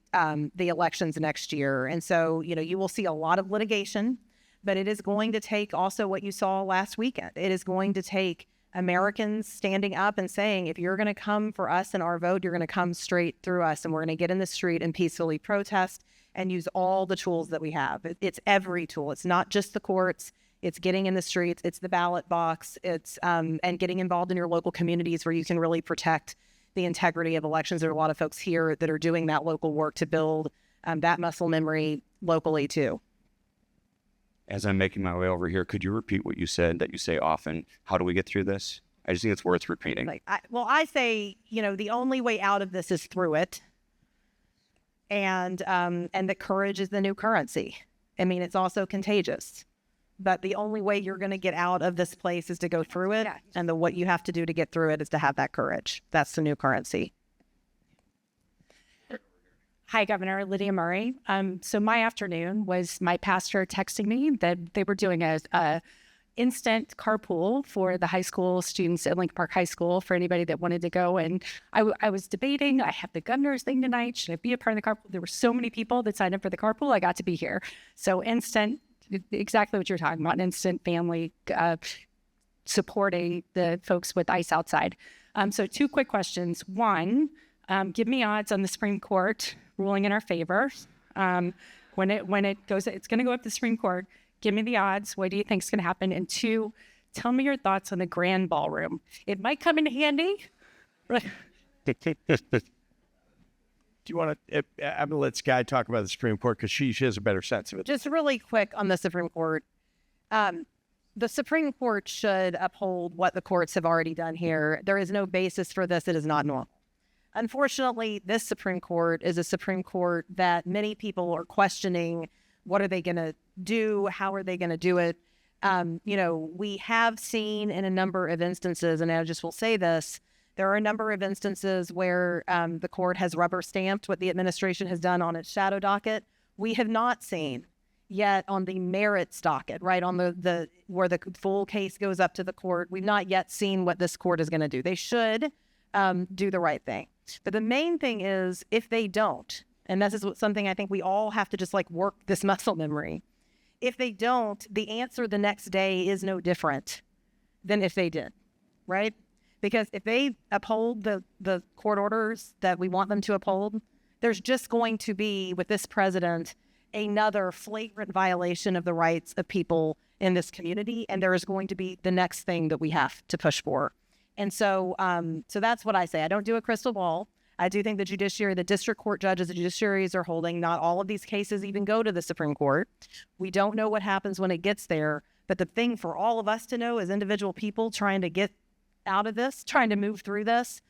elections next year. And so, you will see a lot of litigation, but it is going to take also what you saw last weekend. It is going to take Americans standing up and saying, if you're going to come for us and our vote, you're going to come straight through us, and we're going to get in the street and peacefully protest and use all the tools that we have. It's every tool. It's not just the courts. It's getting in the streets. It's the ballot box. It's and getting involved in your local communities where you can really protect the integrity of elections. There are a lot of folks here that are doing that local work to build that muscle memory locally too. As I'm making my way over here, could you repeat what you said that you say often? How do we get through this? I just think it's worth repeating. I say, the only way out of this is through it. And that courage is the new currency. I mean, it's also contagious. But the only way you're going to get out of this place is to go through it. Yeah. And what you have to do to get through it is to have that courage. That's the new currency. Hi, Governor. Lydia Murray. So my afternoon was my pastor texting me that they were doing a instant carpool for the high school students at Lincoln Park High School for anybody that wanted to go. And I was debating, I have the governor's thing tonight. Should I be a part of the carpool? There were so many people that signed up for the carpool. I got to be here. So instant, exactly what you're talking about, instant family supporting the folks with ice outside. So two quick questions. One, give me odds on the Supreme Court ruling in our favor. When it goes, it's going to go up to the Supreme Court. Give me the odds. What do you think is going to happen? And two, tell me your thoughts on the grand ballroom. It might come in handy. Do you want to? I'm going to let Skye talk about the Supreme Court because she has a better sense of it. Just really quick on the Supreme Court. The Supreme Court should uphold what the courts have already done here. There is no basis for this. It is not normal. Unfortunately, this Supreme Court is a Supreme Court that many people are questioning. What are they going to do? How are they going to do it? We have seen in a number of instances, and I just will say this, there are a number of instances where the court has rubber stamped what the administration has done on its shadow docket. We have not seen yet on the merits docket, right, on the where the full case goes up to the court. We've not yet seen what this court is going to do. They should do the right thing. But the main thing is, if they don't, and this is something I think we all have to just work this muscle memory. If they don't, the answer the next day is no different than if they did, right? Because if they uphold the court orders that we want them to uphold, there's just going to be, with this president, another flagrant violation of the rights of people in this community, and there is going to be the next thing that we have to push for. And so, so that's what I say. I don't do a crystal ball. I do think the judiciary, the district court judges, the judiciaries are holding. Not all of these cases even go to the Supreme Court. We don't know what happens when it gets there. But the thing for all of us to know as individual people trying to get out of this, trying to move through this,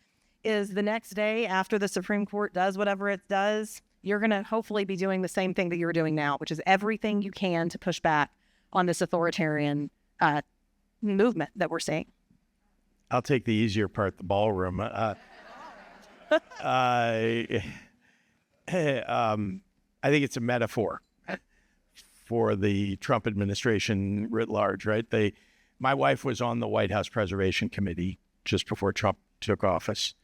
is the next day after the Supreme Court does whatever it does, you're going to hopefully be doing the same thing that you're doing now, which is everything you can to push back on this authoritarian movement that we're seeing. I'll take the easier part, the ballroom. I think it's a metaphor for the Trump administration writ large, right? My wife was on the White House Preservation Committee just before Trump took office,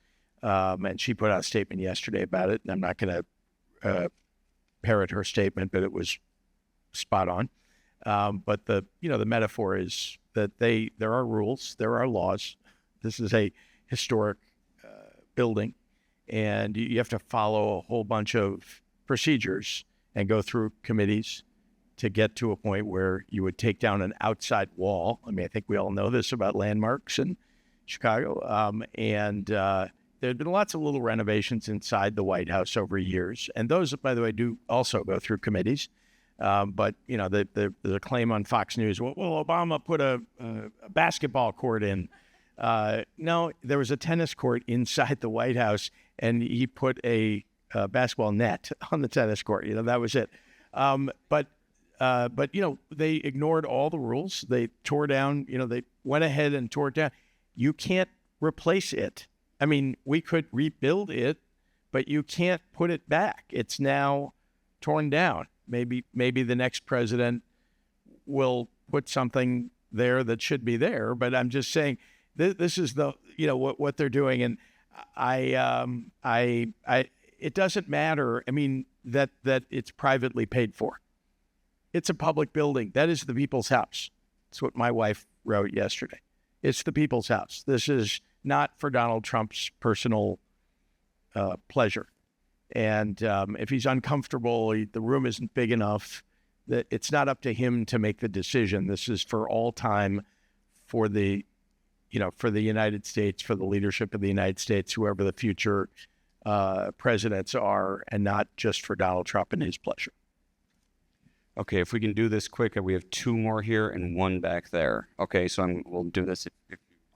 and she put out a statement yesterday about it. And I'm not going to parrot her statement, but it was spot on. But the metaphor is that there are rules, there are laws. This is a historic building, and you have to follow a whole bunch of procedures and go through committees to get to a point where you would take down an outside wall. I mean, I think we all know this about landmarks in Chicago. And there have been lots of little renovations inside the White House over years. And those, by the way, do also go through committees. But, the claim on Fox News, well, Obama put a basketball court in. No, there was a tennis court inside the White House, and he put a basketball net on the tennis court. That was it. But they ignored all the rules. They tore down, they went ahead and tore it down. You can't replace it. I mean, we could rebuild it, but you can't put it back. It's now torn down. Maybe the next president will put something there that should be there. But I'm just saying, this is what they're doing, and it doesn't matter. I mean, that it's privately paid for. It's a public building. That is the people's house. That's what my wife wrote yesterday. It's the people's house. This is not for Donald Trump's personal pleasure. And if he's uncomfortable, the room isn't big enough, that it's not up to him to make the decision. This is for all time, for the United States, for the leadership of the United States, whoever the future presidents are, and not just for Donald Trump and his pleasure. Okay, if we can do this quick, we have two more here and one back there. Okay, so we'll do this.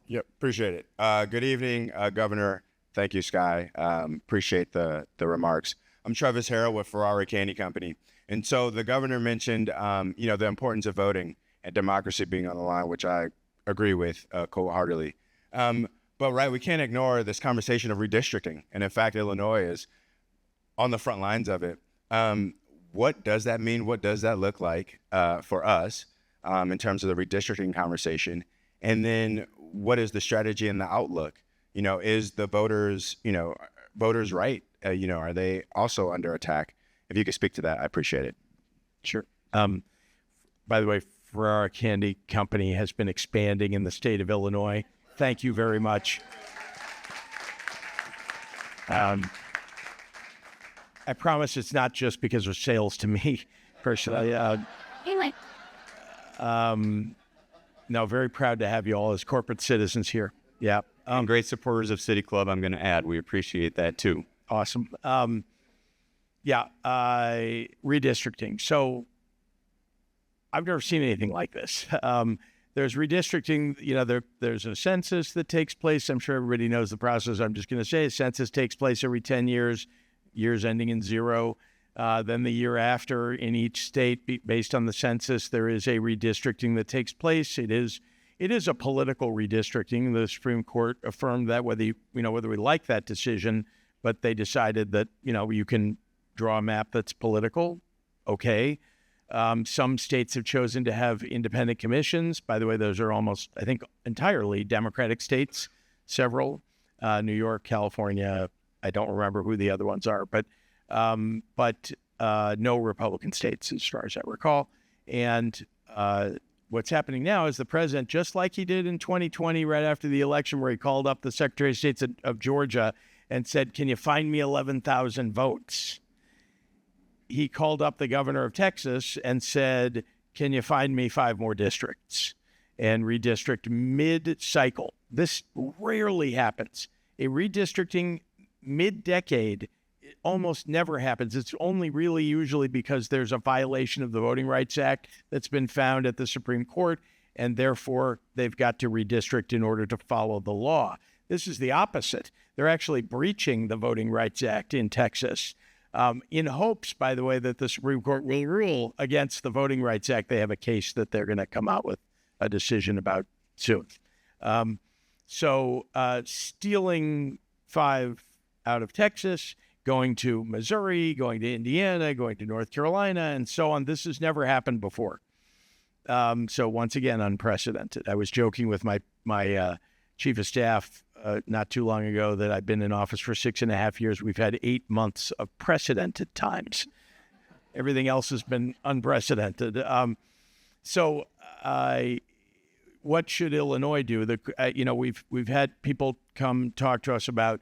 Yep, appreciate it. Good evening, Governor. Thank you, Skye. Appreciate the remarks. I'm Travis Harrell with Ferrari Candy Company. And so the governor mentioned, the importance of voting and democracy being on the line, which I agree with wholeheartedly. But right, we can't ignore this conversation of redistricting. And in fact, Illinois is on the front lines of it. What does that mean? What does that look like for us in terms of the redistricting conversation? And then what is the strategy and the outlook? Is the voters right? Are they also under attack? If you could speak to that, I appreciate it. Sure. By the way, Ferrari Candy Company has been expanding in the state of Illinois. Thank you very much. I promise it's not just because of sales to me personally. No, very proud to have you all as corporate citizens here. Yeah. Great supporters of City Club, I'm going to add. We appreciate that too. Awesome. Redistricting. So I've never seen anything like this. There's redistricting, there's a census that takes place. I'm sure everybody knows the process. I'm just going to say a census takes place every 10 years ending in 0. Then the year after in each state, based on the census, there is a redistricting that takes place. It is a political redistricting. The Supreme Court affirmed that, whether we like that decision, but they decided that, you can draw a map that's political. Okay. Some states have chosen to have independent commissions. By the way, those are almost, I think, entirely Democratic states, several, New York, California. I don't remember who the other ones are, but no Republican states as far as I recall. And what's happening now is the president, just like he did in 2020, right after the election, where he called up the Secretary of State of Georgia and said, "Can you find me 11,000 votes?" he called up the governor of Texas and said, can you find me 5 more districts and redistrict mid-cycle? This rarely happens. A redistricting mid-decade almost never happens. It's only really usually because there's a violation of the Voting Rights Act that's been found at the Supreme Court, and therefore they've got to redistrict in order to follow the law. This is the opposite. They're actually breaching the Voting Rights Act in Texas in hopes, by the way, that the Supreme Court will rule against the Voting Rights Act. They have a case that they're going to come out with a decision about soon. So stealing 5 out of Texas, going to Missouri, going to Indiana, going to North Carolina, and so on. This has never happened before. So once again, unprecedented. I was joking with my chief of staff not too long ago that I've been in office for 6.5 years. We've had 8 months of precedented times. Everything else has been unprecedented. So what should Illinois do? We've had people come talk to us about,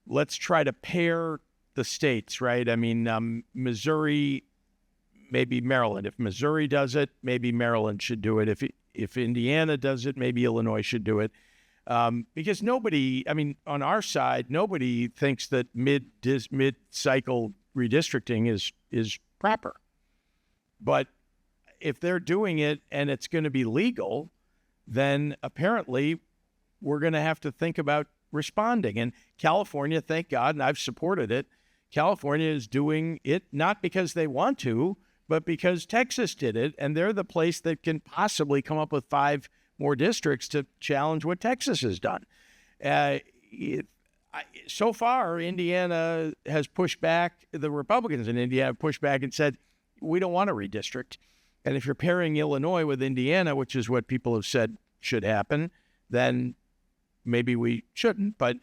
let's try to pair the states, right? I mean, Missouri, maybe Maryland. If Missouri does it, maybe Maryland should do it. If Indiana does it, maybe Illinois should do it. Because nobody, I mean, on our side, nobody thinks that mid-cycle redistricting is proper. But if they're doing it and it's going to be legal, then apparently we're going to have to think about responding. And California, thank God, and I've supported it, California is doing it not because they want to, but because Texas did it, and they're the place that can possibly come up with 5 more districts to challenge what Texas has done. So far, Indiana has pushed back. The Republicans in Indiana have pushed back and said, we don't want to redistrict. And if you're pairing Illinois with Indiana, which is what people have said should happen, then maybe we shouldn't. But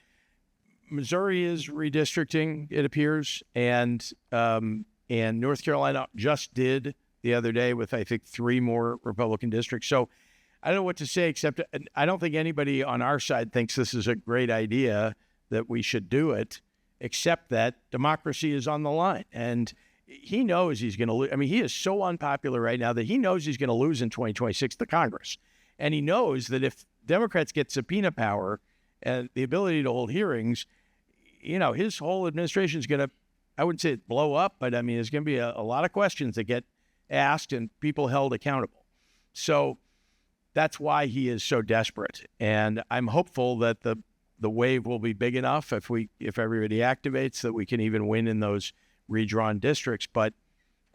Missouri is redistricting, it appears, and North Carolina just did the other day with, I think, 3 more Republican districts. So I don't know what to say, except I don't think anybody on our side thinks this is a great idea, that we should do it, except that democracy is on the line. And he knows he's going to lose. I mean, he is so unpopular right now that he knows he's going to lose in 2026 the Congress. And he knows that if Democrats get subpoena power and the ability to hold hearings, his whole administration is going to, I wouldn't say blow up, but I mean, there's going to be a lot of questions that get asked and people held accountable. So that's why he is so desperate. And I'm hopeful that the wave will be big enough if everybody activates that we can even win in those redrawn districts. But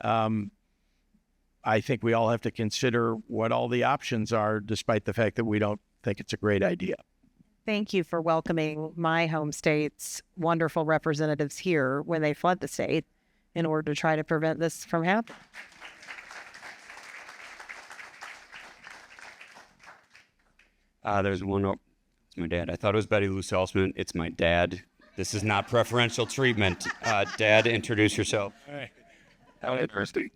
I think we all have to consider what all the options are, despite the fact that we don't think it's a great idea. Thank you for welcoming my home state's wonderful representatives here when they fled the state in order to try to prevent this from happening. There's one. It's my dad. I thought it was Betty Lou Salzman. It's my dad. This is not preferential treatment. Dad, introduce yourself. All right. How interesting.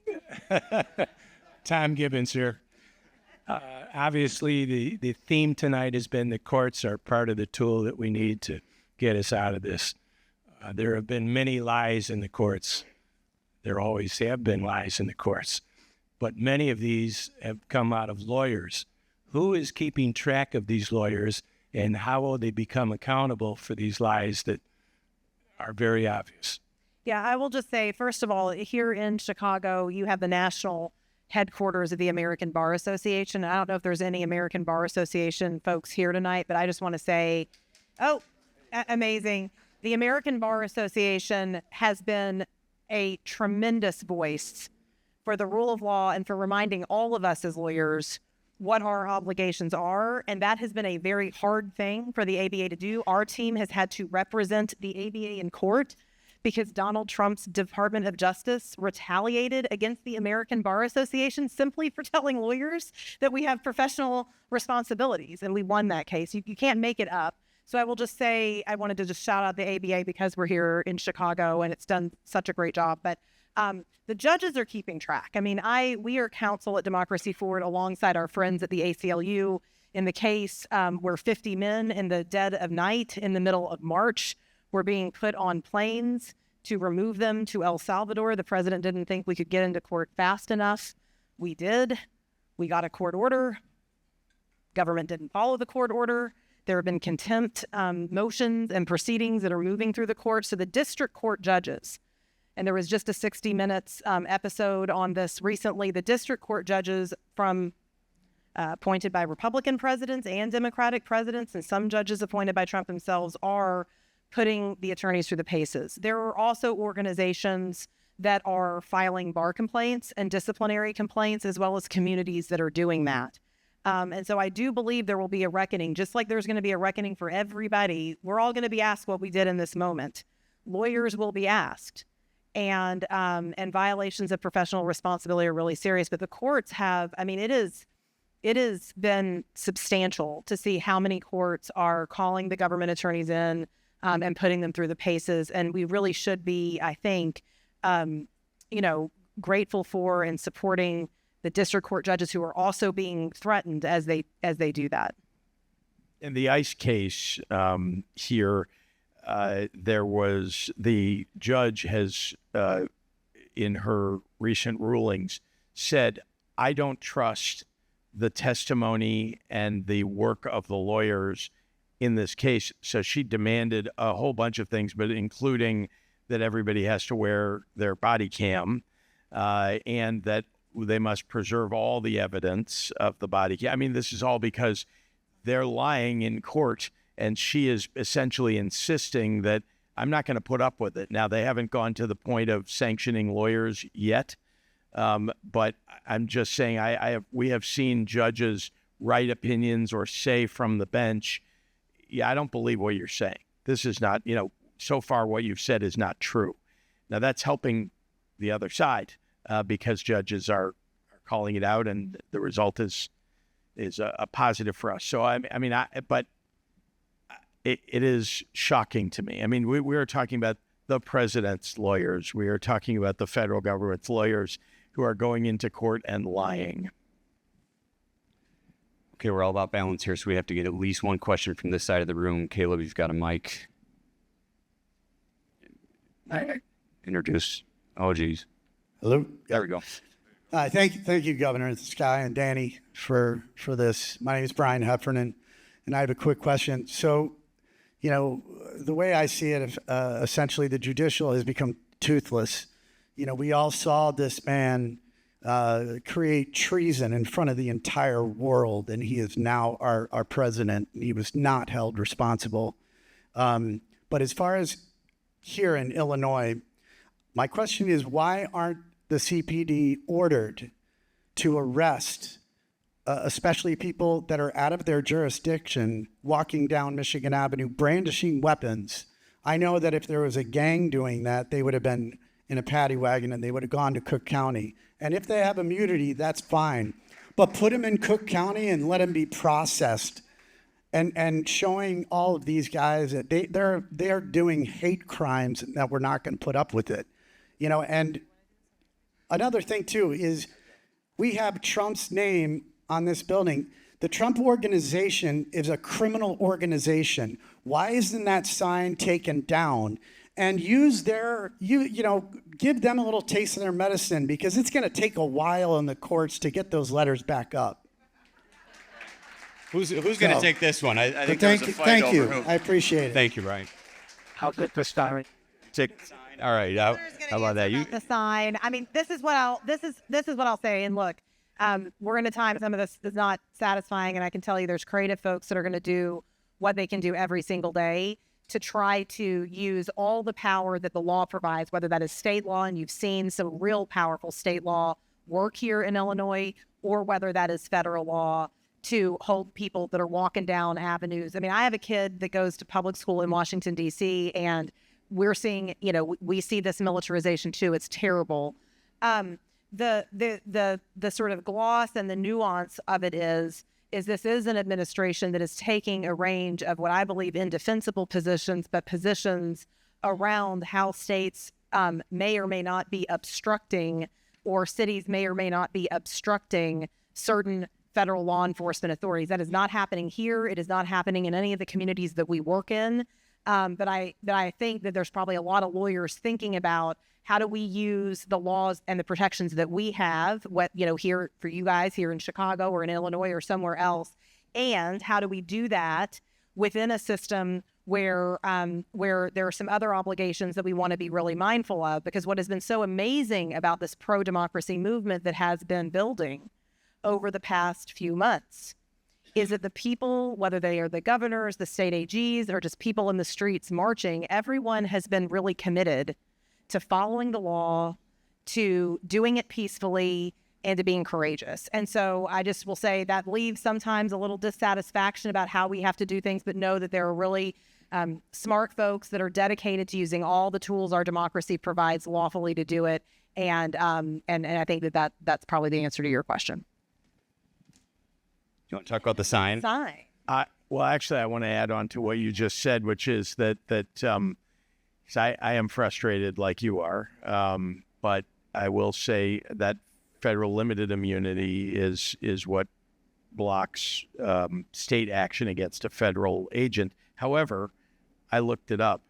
Tom Gibbons here. Obviously, the theme tonight has been the courts are part of the tool that we need to get us out of this. There have been many lies in the courts. There always have been lies in the courts. But many of these have come out of lawyers. Who is keeping track of these lawyers, and how will they become accountable for these lies that are very obvious? Yeah, I will just say, first of all, here in Chicago, you have the national headquarters of the American Bar Association. I don't know if there's any American Bar Association folks here tonight, but I just want to say, amazing. The American Bar Association has been a tremendous voice for the rule of law and for reminding all of us as lawyers what our obligations are. And that has been a very hard thing for the ABA to do. Our team has had to represent the ABA in court because Donald Trump's Department of Justice retaliated against the American Bar Association simply for telling lawyers that we have professional responsibilities. And we won that case. You can't make it up. So I will just say, I wanted to just shout out the ABA because we're here in Chicago and it's done such a great job. But the judges are keeping track. I mean, we are counsel at Democracy Forward alongside our friends at the ACLU in the case where 50 men in the dead of night in the middle of March were being put on planes to remove them to El Salvador. The president didn't think we could get into court fast enough. We did. We got a court order. Government didn't follow the court order. There have been contempt motions and proceedings that are moving through the court. So the district court judges, and there was just a 60 Minutes episode on this recently, the district court judges from appointed by Republican presidents and Democratic presidents, and some judges appointed by Trump themselves, are putting the attorneys through the paces. There are also organizations that are filing bar complaints and disciplinary complaints, as well as communities that are doing that. And so I do believe there will be a reckoning, just like there's going to be a reckoning for everybody. We're all going to be asked what we did in this moment. Lawyers will be asked. And violations of professional responsibility are really serious. But the courts have, I mean, it has been substantial to see how many courts are calling the government attorneys in and putting them through the paces. And we really should be, I think, grateful for and supporting the district court judges who are also being threatened as they do that. In the ICE case here, the judge has, in her recent rulings, said, I don't trust the testimony and the work of the lawyers in this case. So she demanded a whole bunch of things, but including that everybody has to wear their body cam and that they must preserve all the evidence of the body cam. I mean, this is all because they're lying in court, and she is essentially insisting that I'm not going to put up with it. Now, they haven't gone to the point of sanctioning lawyers yet, but I'm just saying we have seen judges write opinions or say from the bench, yeah, I don't believe what you're saying. This is not, so far what you've said is not true. Now, that's helping the other side because judges are calling it out, and the result is a positive for us. So, but it is shocking to me. I mean, we are talking about the president's lawyers. We are talking about the federal government's lawyers who are going into court and lying. Okay, we're all about balance here, so we have to get at least one question from this side of the room. Caleb, you've got a mic. Introduce. Oh, geez. Hello. There we go. Thank you, Governor Skye and Danny, for this. My name is Brian Heffernan, and I have a quick question. So, the way I see it, essentially the judicial has become toothless. We all saw this man create treason in front of the entire world, and he is now our president. He was not held responsible. But as far as here in Illinois, my question is, why aren't the CPD ordered to arrest especially people that are out of their jurisdiction walking down Michigan Avenue brandishing weapons? I know that if there was a gang doing that, they would have been in a paddy wagon and they would have gone to Cook County. And if they have immunity, that's fine. But put them in Cook County and let them be processed. And showing all of these guys that they're doing hate crimes and that we're not going to put up with it. And another thing too is we have Trump's name on this building. The Trump organization is a criminal organization. Why isn't that sign taken down? And use give them a little taste of their medicine, because it's going to take a while in the courts to get those letters back up. Who's going to take this one? I think thank you. I appreciate it. Thank you, Brian. How good the sign? Take the sign. All right. How about that? The sign. I mean, this is what I'll say. And look, we're in a time some of this is not satisfying, and I can tell you there's creative folks that are going to do what they can do every single day to try to use all the power that the law provides, whether that is state law, and you've seen some real powerful state law work here in Illinois, or whether that is federal law to hold people that are walking down avenues. I mean, I have a kid that goes to public school in Washington, D.C., and we're seeing, we see this militarization too. It's terrible. The sort of gloss and the nuance of it is this is an administration that is taking a range of what I believe indefensible positions, but positions around how states may or may not be obstructing, or cities may or may not be obstructing certain federal law enforcement authorities. That is not happening here. It is not happening in any of the communities that we work in. But I think that there's probably a lot of lawyers thinking about how do we use the laws and the protections that we have, here for you guys here in Chicago or in Illinois or somewhere else, and how do we do that within a system where there are some other obligations that we want to be really mindful of. Because what has been so amazing about this pro-democracy movement that has been building over the past few months is that the people, whether they are the governors, the state AGs, or just people in the streets marching, everyone has been really committed to following the law, to doing it peacefully, and to being courageous. And so I just will say that leaves sometimes a little dissatisfaction about how we have to do things, but know that there are really smart folks that are dedicated to using all the tools our democracy provides lawfully to do it. And I think that's probably the answer to your question. You want to talk about the sign? Sign. Well, actually, I want to add on to what you just said, which is that I am frustrated like you are, but I will say that federal limited immunity is what blocks state action against a federal agent. However, I looked it up,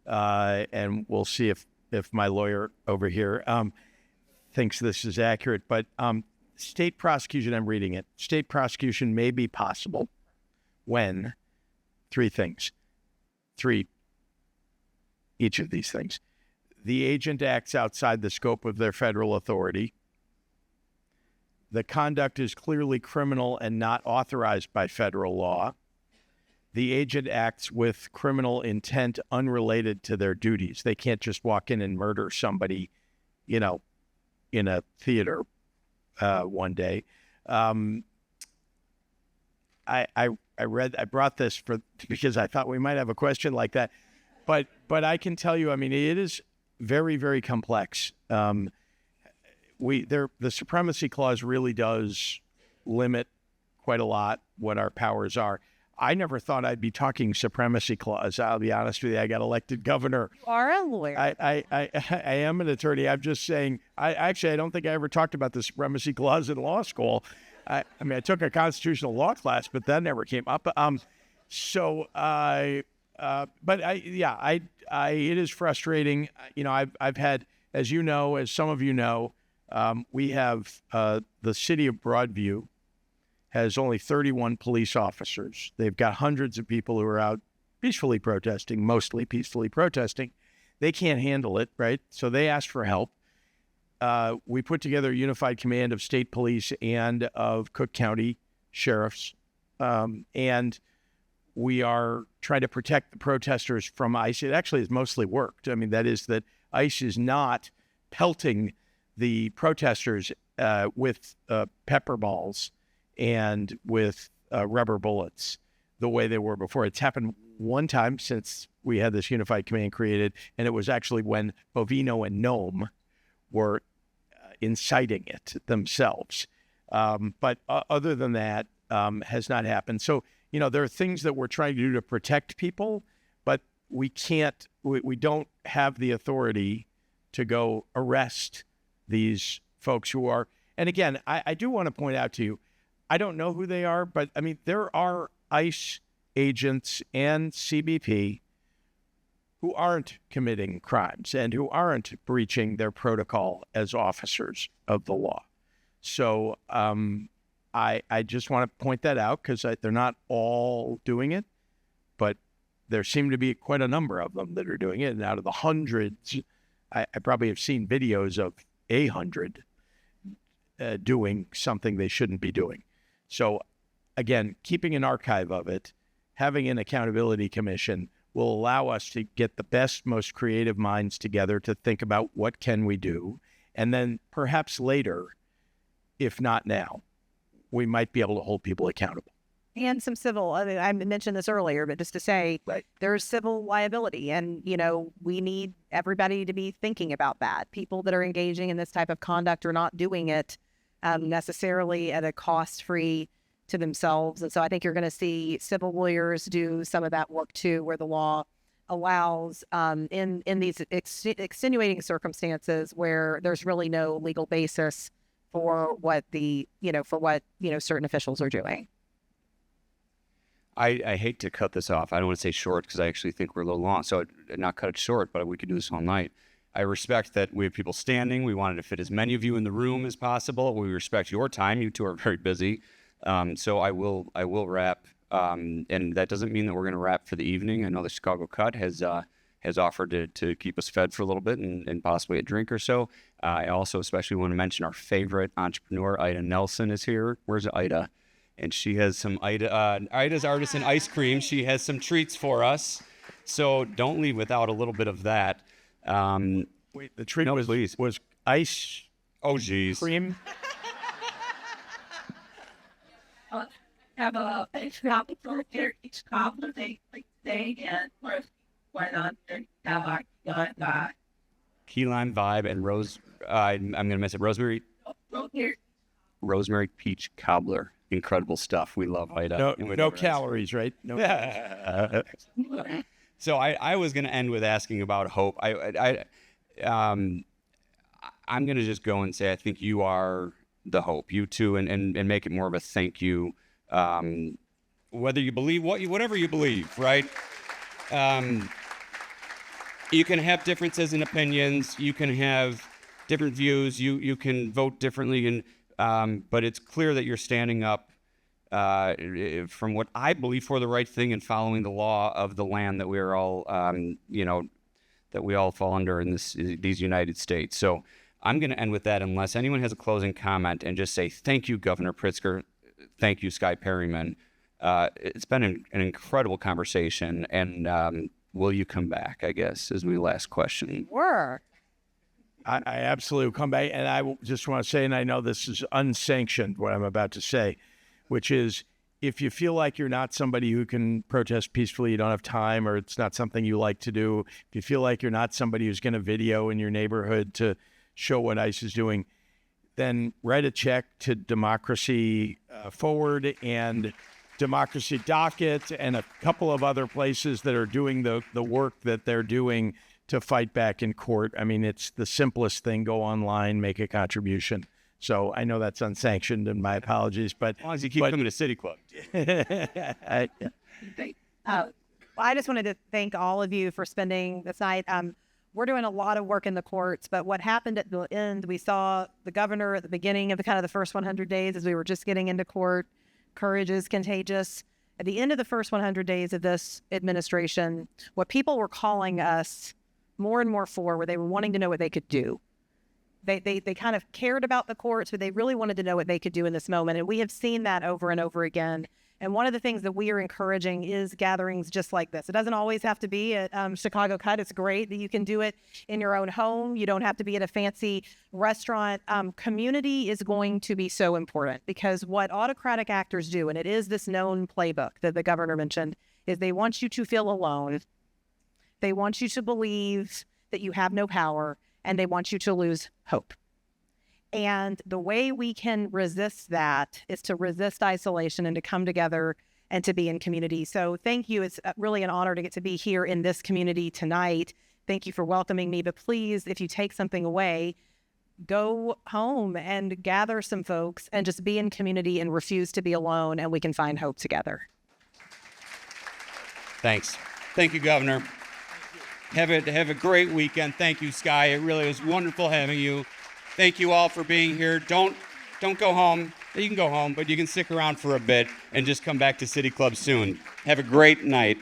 and we'll see if my lawyer over here thinks this is accurate. But state prosecution, I'm reading it, state prosecution may be possible when each of these things. The agent acts outside the scope of their federal authority. The conduct is clearly criminal and not authorized by federal law. The agent acts with criminal intent unrelated to their duties. They can't just walk in and murder somebody, in a theater one day. I brought this because I thought we might have a question like that, but I can tell you, it is very, very complex. The Supremacy Clause really does limit quite a lot what our powers are. I never thought I'd be talking Supremacy Clause. I'll be honest with you. I got elected governor. You are a lawyer. I am an attorney. I'm just saying, I don't think I ever talked about the Supremacy Clause in law school. I took a constitutional law class, but that never came up. It is frustrating. I've had, as you know, as some of you know, we have the city of Broadview has only 31 police officers. They've got hundreds of people who are out peacefully protesting, mostly peacefully protesting. They can't handle it, right? So they asked for help. We put together a unified command of state police and of Cook County sheriffs, and we are trying to protect the protesters from ICE. It actually has mostly worked. That is that ICE is not pelting the protesters with pepper balls and with rubber bullets the way they were before. It's happened one time since we had this unified command created, and it was actually when Bovino and Nome were inciting it themselves. But other than that, has not happened. So, there are things that we're trying to do to protect people, but we don't have the authority to go arrest these folks who are, and again, I do want to point out to you, I don't know who they are, but there are ICE agents and CBP who aren't committing crimes and who aren't breaching their protocol as officers of the law. So I just want to point that out because they're not all doing it, but there seem to be quite a number of them that are doing it. And out of the hundreds, I probably have seen videos of 100 doing something they shouldn't be doing. So again, keeping an archive of it, having an accountability commission will allow us to get the best, most creative minds together to think about what can we do. And then perhaps later, if not now, we might be able to hold people accountable. And some civil, I mentioned this earlier, but just to say, right, there's civil liability. And, we need everybody to be thinking about that. People that are engaging in this type of conduct are not doing it necessarily at a cost-free to themselves. And so I think you're going to see civil lawyers do some of that work too, where the law allows in these extenuating circumstances where there's really no legal basis for what certain officials are doing. I hate to cut this off. I don't want to say short because I actually think we're a little long. So not cut it short, but we could do this all night. I respect that we have people standing. We wanted to fit as many of you in the room as possible. We respect your time. You two are very busy. So I will wrap. And that doesn't mean that we're going to wrap for the evening. I know the Chicago Cut has offered to keep us fed for a little bit and possibly a drink or so. I also especially want to mention our favorite entrepreneur, Ida Nelson, is here. Where's Ida? And she has some Ida's Artisan Ice Cream. She has some treats for us. So don't leave without a little bit of that. Wait, the treat was ice Oh, geez. cream? Have a tropic for each compliment they and why not have a Key lime vibe and rose. I'm going to miss it. Rosemary peach cobbler. Incredible stuff. We love Ida. No calories, right? No. So I was going to end with asking about hope. I'm going to just go and say I think you are the hope. You too, and make it more of a thank you. Whether you believe whatever you believe, right? You can have differences in opinions. You can have different views. You can vote differently, but it's clear that you're standing up from what I believe for the right thing and following the law of the land that we are all, that we all fall under in these United States. So I'm going to end with that unless anyone has a closing comment and just say thank you, Governor Pritzker. Thank you, Skye Perryman. It's been an incredible conversation, and will you come back, I guess, is my last question. I absolutely will come back, and I just want to say, and I know this is unsanctioned, what I'm about to say, which is if you feel like you're not somebody who can protest peacefully, you don't have time, or it's not something you like to do, if you feel like you're not somebody who's going to video in your neighborhood to show what ICE is doing, then write a check to Democracy Forward and Democracy Docket and a couple of other places that are doing the work that they're doing to fight back in court. I mean, it's the simplest thing. Go online, make a contribution. So I know that's unsanctioned, and my apologies, but as long as you keep coming to City Club. I just wanted to thank all of you for spending this night. We're doing a lot of work in the courts, but what happened at the end, we saw the governor at the beginning of the first 100 days as we were just getting into court. Courage is contagious. At the end of the first 100 days of this administration, what people were calling us more and more for, where they were wanting to know what they could do. They kind of cared about the courts, but they really wanted to know what they could do in this moment. And we have seen that over and over again. And one of the things that we are encouraging is gatherings just like this. It doesn't always have to be at Chicago Cut. It's great that you can do it in your own home. You don't have to be at a fancy restaurant. Community is going to be so important because what autocratic actors do, and it is this known playbook that the governor mentioned, is they want you to feel alone. They want you to believe that you have no power, and they want you to lose hope. And the way we can resist that is to resist isolation and to come together and to be in community. So thank you. It's really an honor to get to be here in this community tonight. Thank you for welcoming me. But please, if you take something away, go home and gather some folks and just be in community and refuse to be alone, and we can find hope together. Thanks. Thank you, Governor. Have a great weekend. Thank you, Skye. It really was wonderful having you. Thank you all for being here. Don't go home. You can go home, but you can stick around for a bit and just come back to City Club soon. Have a great night.